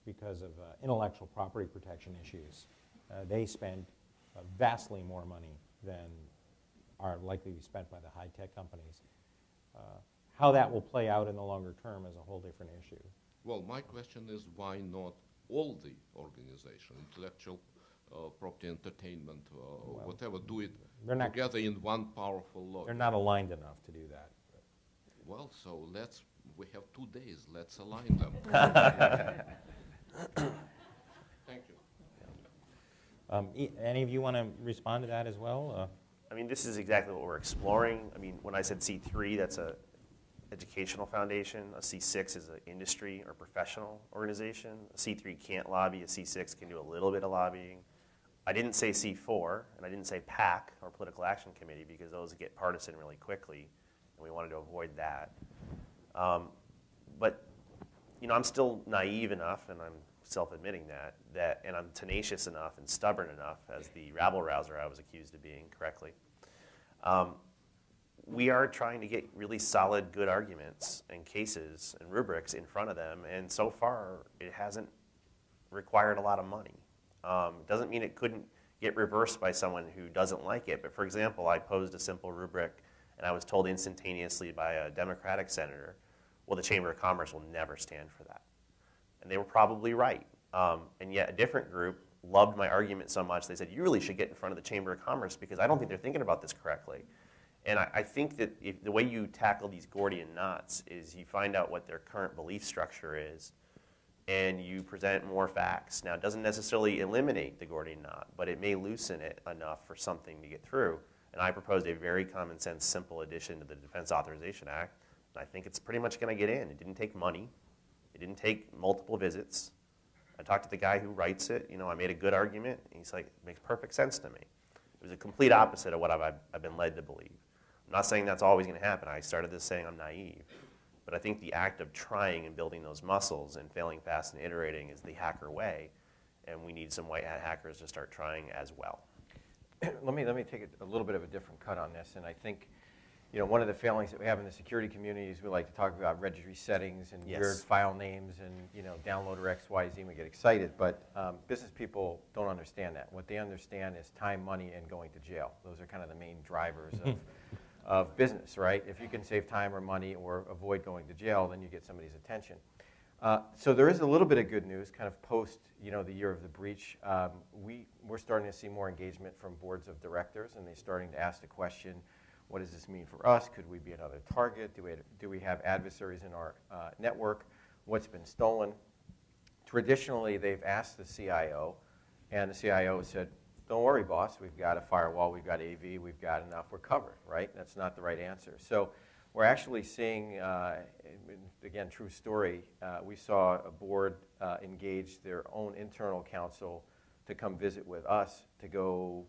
because of intellectual property protection issues. They spend vastly more money than are likely to be spent by the high-tech companies. How that will play out in the longer term is a whole different issue. Well, my question is, why not all the organization, intellectual property, entertainment, whatever, do it together in one powerful lobby? They're not aligned enough to do that. Well, so we have 2 days, let's align them. Thank you. Any of you want to respond to that as well? I mean, this is exactly what we're exploring. I mean, when I said C3, educational foundation. A C6 is an industry or professional organization. A C3 can't lobby. A C6 can do a little bit of lobbying. I didn't say C4, and I didn't say PAC, or Political Action Committee, because those get partisan really quickly, and we wanted to avoid that. But I'm still naive enough, and I'm self-admitting that, and I'm tenacious enough and stubborn enough, as the rabble-rouser I was accused of being correctly. We are trying to get really solid, good arguments and cases and rubrics in front of them, and so far it hasn't required a lot of money. It doesn't mean it couldn't get reversed by someone who doesn't like it, but for example, I posed a simple rubric, and I was told instantaneously by a Democratic senator, well, the Chamber of Commerce will never stand for that. And they were probably right. And yet a different group loved my argument so much, they said, you really should get in front of the Chamber of Commerce because I don't think they're thinking about this correctly. And I think that the way you tackle these Gordian knots is you find out what their current belief structure is, and you present more facts. Now, it doesn't necessarily eliminate the Gordian knot, but it may loosen it enough for something to get through. And I proposed a very common sense, simple addition to the Defense Authorization Act. And I think it's pretty much going to get in. It didn't take money. It didn't take multiple visits. I talked to the guy who writes it. I made a good argument. And he's like, it makes perfect sense to me. It was a complete opposite of what I've been led to believe. I'm not saying that's always going to happen. I started this saying I'm naive. But I think the act of trying and building those muscles and failing fast and iterating is the hacker way. And we need some white hat hackers to start trying as well. Let me take a little bit of a different cut on this. And I think one of the failings that we have in the security community is we like to talk about registry settings and Yes. weird file names and downloader XYZ and we get excited. But business people don't understand that. What they understand is time, money, and going to jail. Those are kind of the main drivers of business, right? If you can save time or money or avoid going to jail, then you get somebody's attention. So there is a little bit of good news, kind of post the year of the breach. We're starting to see more engagement from boards of directors, and they're starting to ask the question, what does this mean for us? Could we be another target? Do we have adversaries in our network? What's been stolen? Traditionally, they've asked the CIO, and the CIO said, don't worry, boss. We've got a firewall. We've got AV. We've got enough. We're covered, right? That's not the right answer. So we're actually seeing, again, true story, we saw a board engage their own internal counsel to come visit with us to go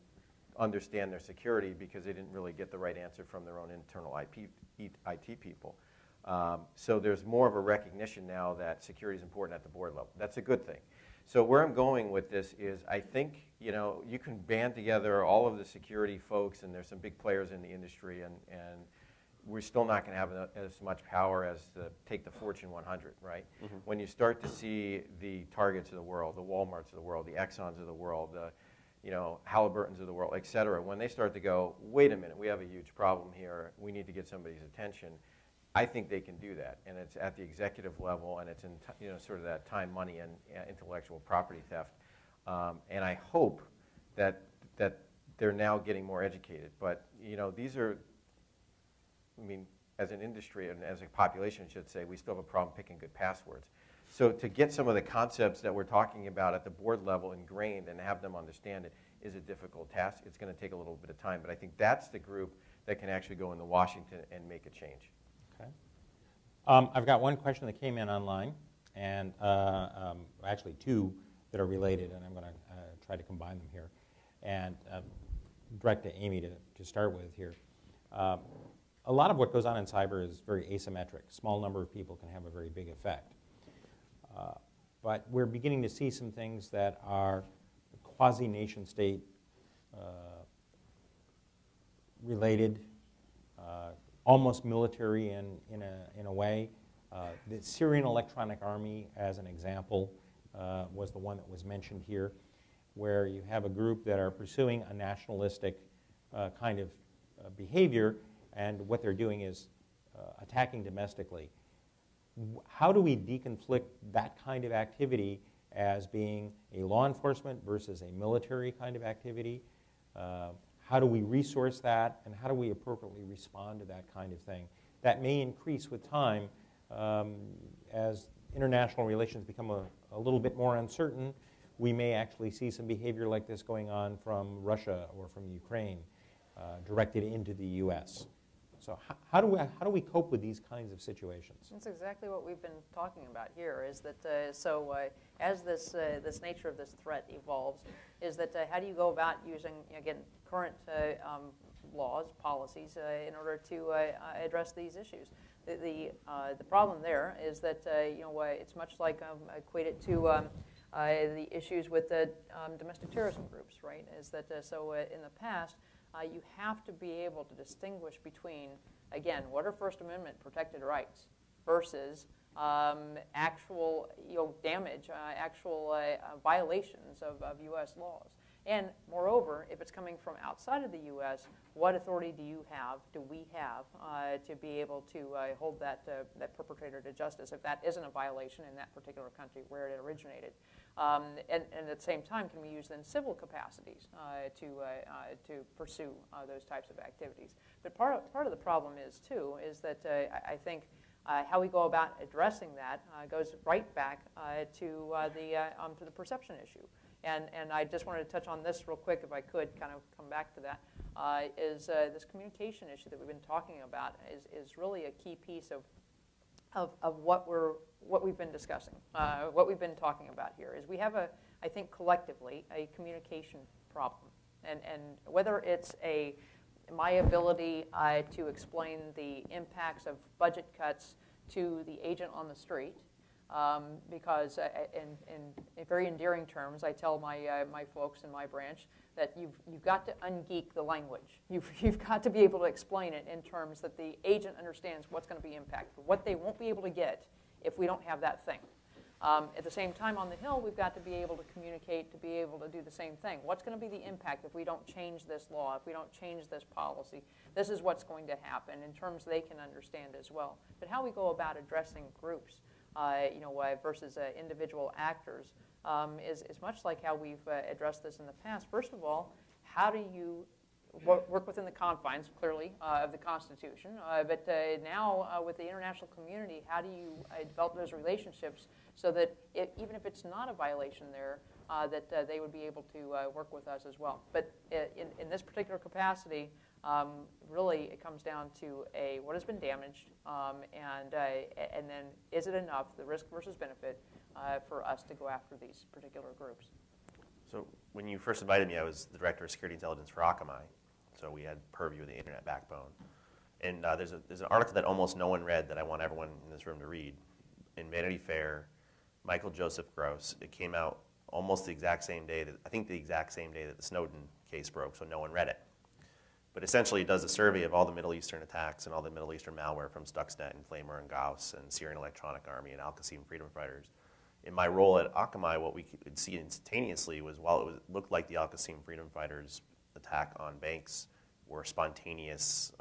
understand their security because they didn't really get the right answer from their own internal IT people. So there's more of a recognition now that security is important at the board level. That's a good thing. So where I'm going with this is I think you can band together all of the security folks, and there's some big players in the industry, and we're still not going to have as much power as take the Fortune 100, right? Mm-hmm. When you start to see the Targets of the world, the Walmarts of the world, the Exxons of the world, the Halliburtons of the world, et cetera, when they start to go, wait a minute, we have a huge problem here, we need to get somebody's attention, I think they can do that, and it's at the executive level, and it's in sort of that time, money, and intellectual property theft. And I hope that they're now getting more educated. But these are, as an industry and as a population, I should say, we still have a problem picking good passwords. So to get some of the concepts that we're talking about at the board level ingrained and have them understand it is a difficult task. It's going to take a little bit of time, but I think that's the group that can actually go into Washington and make a change. Okay. I've got one question that came in online, and actually two that are related, and I'm going to try to combine them here. And direct to Amy to start with here. A lot of what goes on in cyber is very asymmetric. Small number of people can have a very big effect. But we're beginning to see some things that are quasi-nation state related, almost military in a way. The Syrian Electronic Army, as an example, was the one that was mentioned here, where you have a group that are pursuing a nationalistic kind of behavior, and what they're doing is attacking domestically. How do we deconflict that kind of activity as being a law enforcement versus a military kind of activity? How do we resource that, and how do we appropriately respond to that kind of thing? That may increase with time as international relations become a little bit more uncertain. We may actually see some behavior like this going on from Russia or from Ukraine directed into the U.S. So how do we cope with these kinds of situations? That's exactly what we've been talking about here. Is that as this nature of this threat evolves, is that how do you go about using again current laws, policies in order to address these issues? The problem there is that it's much like I equate it to the issues with the domestic terrorism groups, right? Is that in the past. You have to be able to distinguish between, again, what are First Amendment protected rights versus actual damage, actual violations of U.S. laws. And moreover, if it's coming from outside of the U.S., what authority do we have to be able to hold that perpetrator to justice if that isn't a violation in that particular country where it originated? And at the same time, can we use then civil capacities to pursue those types of activities? But part of the problem is that I think how we go about addressing that goes right back to the perception issue. And I just wanted to touch on this real quick, if I could, kind of come back to that. Is this communication issue that we've been talking about is really a key piece of what we've been discussing. What we've been talking about here is we have I think collectively a communication problem, and whether it's my ability to explain the impacts of budget cuts to the agent on the street, because in very endearing terms, I tell my folks in my branch that you've got to ungeek the language. You've got to be able to explain it in terms that the agent understands what's going to be impacted, what they won't be able to get if we don't have that thing. At the same time, on the Hill, we've got to be able to communicate, to be able to do the same thing. What's going to be the impact if we don't change this law, if we don't change this policy? This is what's going to happen in terms they can understand as well. But how we go about addressing groups, versus individual actors, is much like how we've addressed this in the past. First of all, how do you work within the confines, clearly, of the Constitution? But now, with the international community, how do you develop those relationships so that even if it's not a violation there, that they would be able to work with us as well? But in this particular capacity, really it comes down to what has been damaged, and then is it enough, the risk versus benefit, for us to go after these particular groups? So when you first invited me, I was the Director of Security Intelligence for Akamai. So we had purview of the internet backbone. And there's an article that almost no one read that I want everyone in this room to read. In Vanity Fair, Michael Joseph Gross. It came out almost the exact same day, the exact same day that the Snowden case broke, so no one read it. But essentially it does a survey of all the Middle Eastern attacks and all the Middle Eastern malware from Stuxnet and Flamer and Gauss and Syrian Electronic Army and Al-Qasim Freedom Fighters. In my role at Akamai, what we could see instantaneously was while it looked like the Al-Qasim Freedom Fighters attack on banks were spontaneous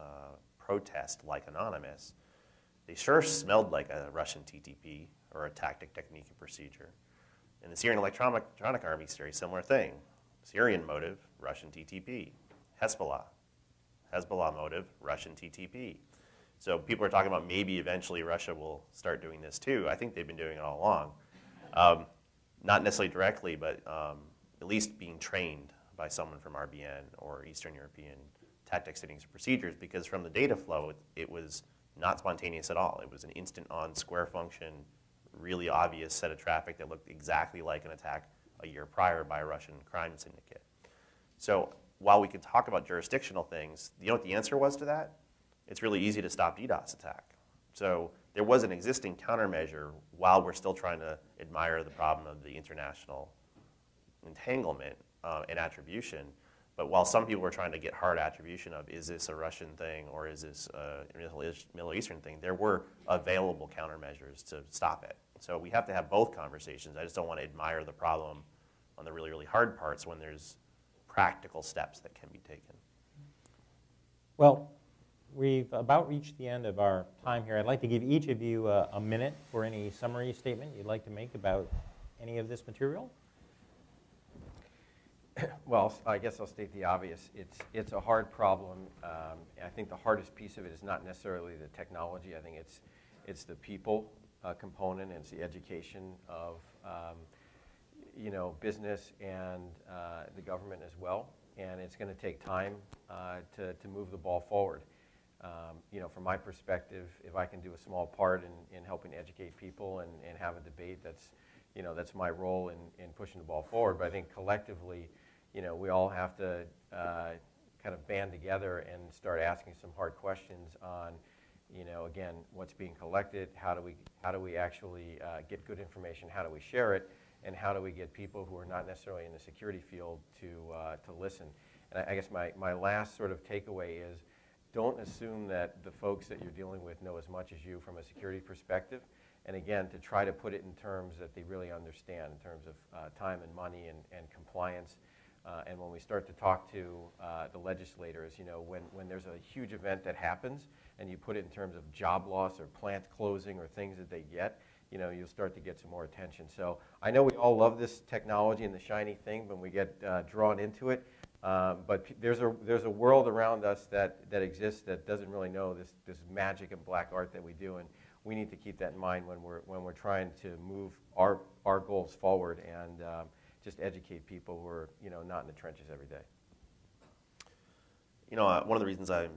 protest like anonymous, they sure smelled like a Russian TTP or a tactic, technique, and procedure. And the Syrian Electronic Army, very similar thing. Syrian motive, Russian TTP. Hezbollah motive, Russian TTP. So people are talking about maybe eventually Russia will start doing this too. I think they've been doing it all along. Not necessarily directly, but at least being trained by someone from RBN or Eastern European tactics, techniques, and procedures, because from the data flow, it was not spontaneous at all. It was an instant on square function, really obvious set of traffic that looked exactly like an attack a year prior by a Russian crime syndicate. So while we could talk about jurisdictional things, you know what the answer was to that? It's really easy to stop DDoS attack. So there was an existing countermeasure while we're still trying to admire the problem of the international entanglement and attribution. But while some people were trying to get hard attribution of, is this a Russian thing or is this a Middle Eastern thing, there were available countermeasures to stop it. So we have to have both conversations. I just don't want to admire the problem on the really, really hard parts when there's practical steps that can be taken. Well, we've about reached the end of our time here. I'd like to give each of you a minute for any summary statement you'd like to make about any of this material. Well, I guess I'll state the obvious. It's a hard problem. I think the hardest piece of it is not necessarily the technology. I think it's the people component, and it's the education of business and the government as well. And it's going to take time to move the ball forward. from my perspective, if I can do a small part in helping educate people and have a debate, that's my role in pushing the ball forward. But I think collectively, we all have to kind of band together and start asking some hard questions on, again, what's being collected, how do we actually get good information, how do we share it, and how do we get people who are not necessarily in the security field to listen. And I guess my last sort of takeaway is, don't assume that the folks that you're dealing with know as much as you from a security perspective. And again, to try to put it in terms that they really understand, in terms of time and money and compliance. And when we start to talk to the legislators, when there's a huge event that happens and you put it in terms of job loss or plant closing or things that they get, you'll start to get some more attention. So I know we all love this technology and the shiny thing when we get drawn into it. But there's a world around us that exists that doesn't really know this magic and black art that we do, and we need to keep that in mind when we're trying to move our goals forward and just educate people who are not in the trenches every day. One of the reasons I'm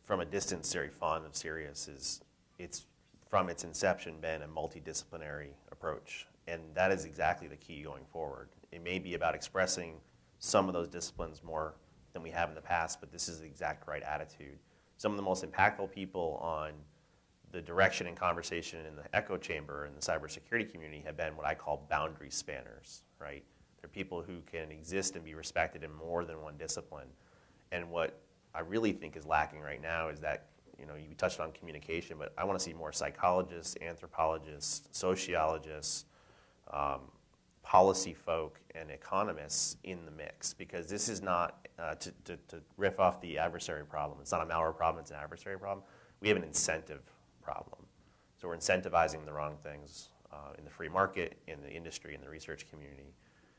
from a distance very fond of CERIAS is it's from its inception been a multidisciplinary approach, and that is exactly the key going forward. It may be about expressing some of those disciplines more than we have in the past, but this is the exact right attitude. Some of the most impactful people on the direction and conversation in the echo chamber in the cybersecurity community have been what I call boundary spanners, right? They're people who can exist and be respected in more than one discipline. And what I really think is lacking right now is that, you touched on communication, but I want to see more psychologists, anthropologists, sociologists, policy folk, and economists in the mix, because this is not, to riff off the adversary problem, it's not a malware problem, it's an adversary problem. We have an incentive problem. So we're incentivizing the wrong things in the free market, in the industry, in the research community.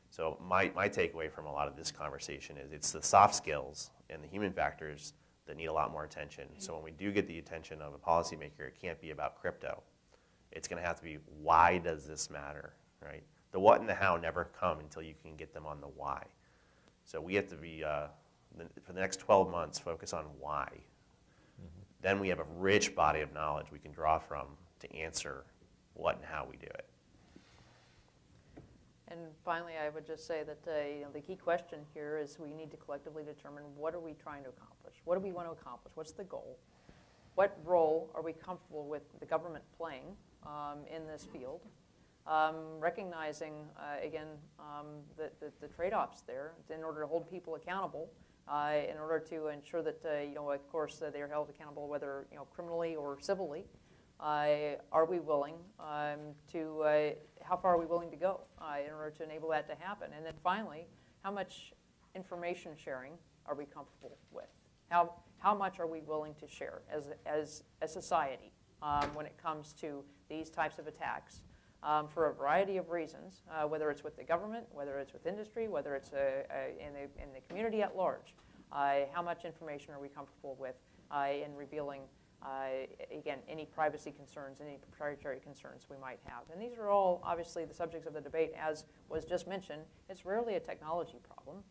So my takeaway from a lot of this conversation is it's the soft skills and the human factors that need a lot more attention. So when we do get the attention of a policymaker, it can't be about crypto. It's going to have to be, why does this matter, right? The what and the how never come until you can get them on the why. So we have to be, for the next 12 months, focus on why. Mm-hmm. Then we have a rich body of knowledge we can draw from to answer what and how we do it. And finally, I would just say that the key question here is we need to collectively determine, what are we trying to accomplish? What do we want to accomplish? What's the goal? What role are we comfortable with the government playing in this field? Recognizing, again, the trade-offs there in order to hold people accountable, in order to ensure that, of course, they're held accountable whether, criminally or civilly. Are we willing how far are we willing to go in order to enable that to happen? And then finally, how much information sharing are we comfortable with? How much are we willing to share as a society when it comes to these types of attacks? For a variety of reasons, whether it's with the government, whether it's with industry, whether it's in the community at large. How much information are we comfortable with in revealing, again, any privacy concerns, any proprietary concerns we might have? And these are all obviously the subjects of the debate. As was just mentioned, it's rarely a technology problem.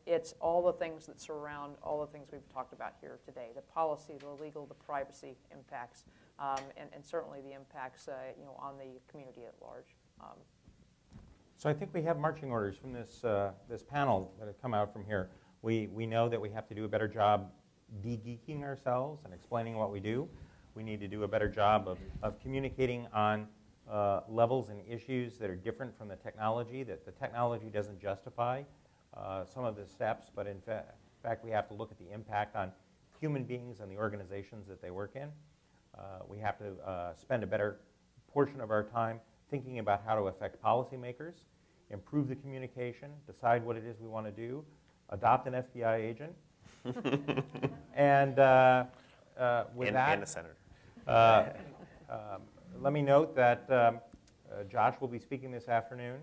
It's all the things that surround all the things we've talked about here today: the policy, the legal, the privacy impacts, and certainly the impacts on the community at large. So I think we have marching orders from this panel that have come out from here. We know that we have to do a better job de-geeking ourselves and explaining what we do. We need to do a better job of communicating on levels and issues that are different from the technology, that the technology doesn't justify some of the steps, but in fact we have to look at the impact on human beings and the organizations that they work in. We have to spend a better portion of our time thinking about how to affect policymakers, improve the communication, decide what it is we want to do, adopt an FBI agent, and with that, and a senator. Let me note that Josh will be speaking this afternoon.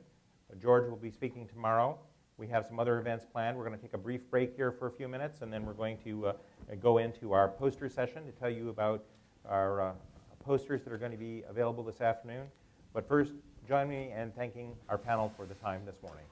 George will be speaking tomorrow. We have some other events planned. We're going to take a brief break here for a few minutes, and then we're going to go into our poster session to tell you about our posters that are going to be available this afternoon. But first, join me in thanking our panel for the time this morning.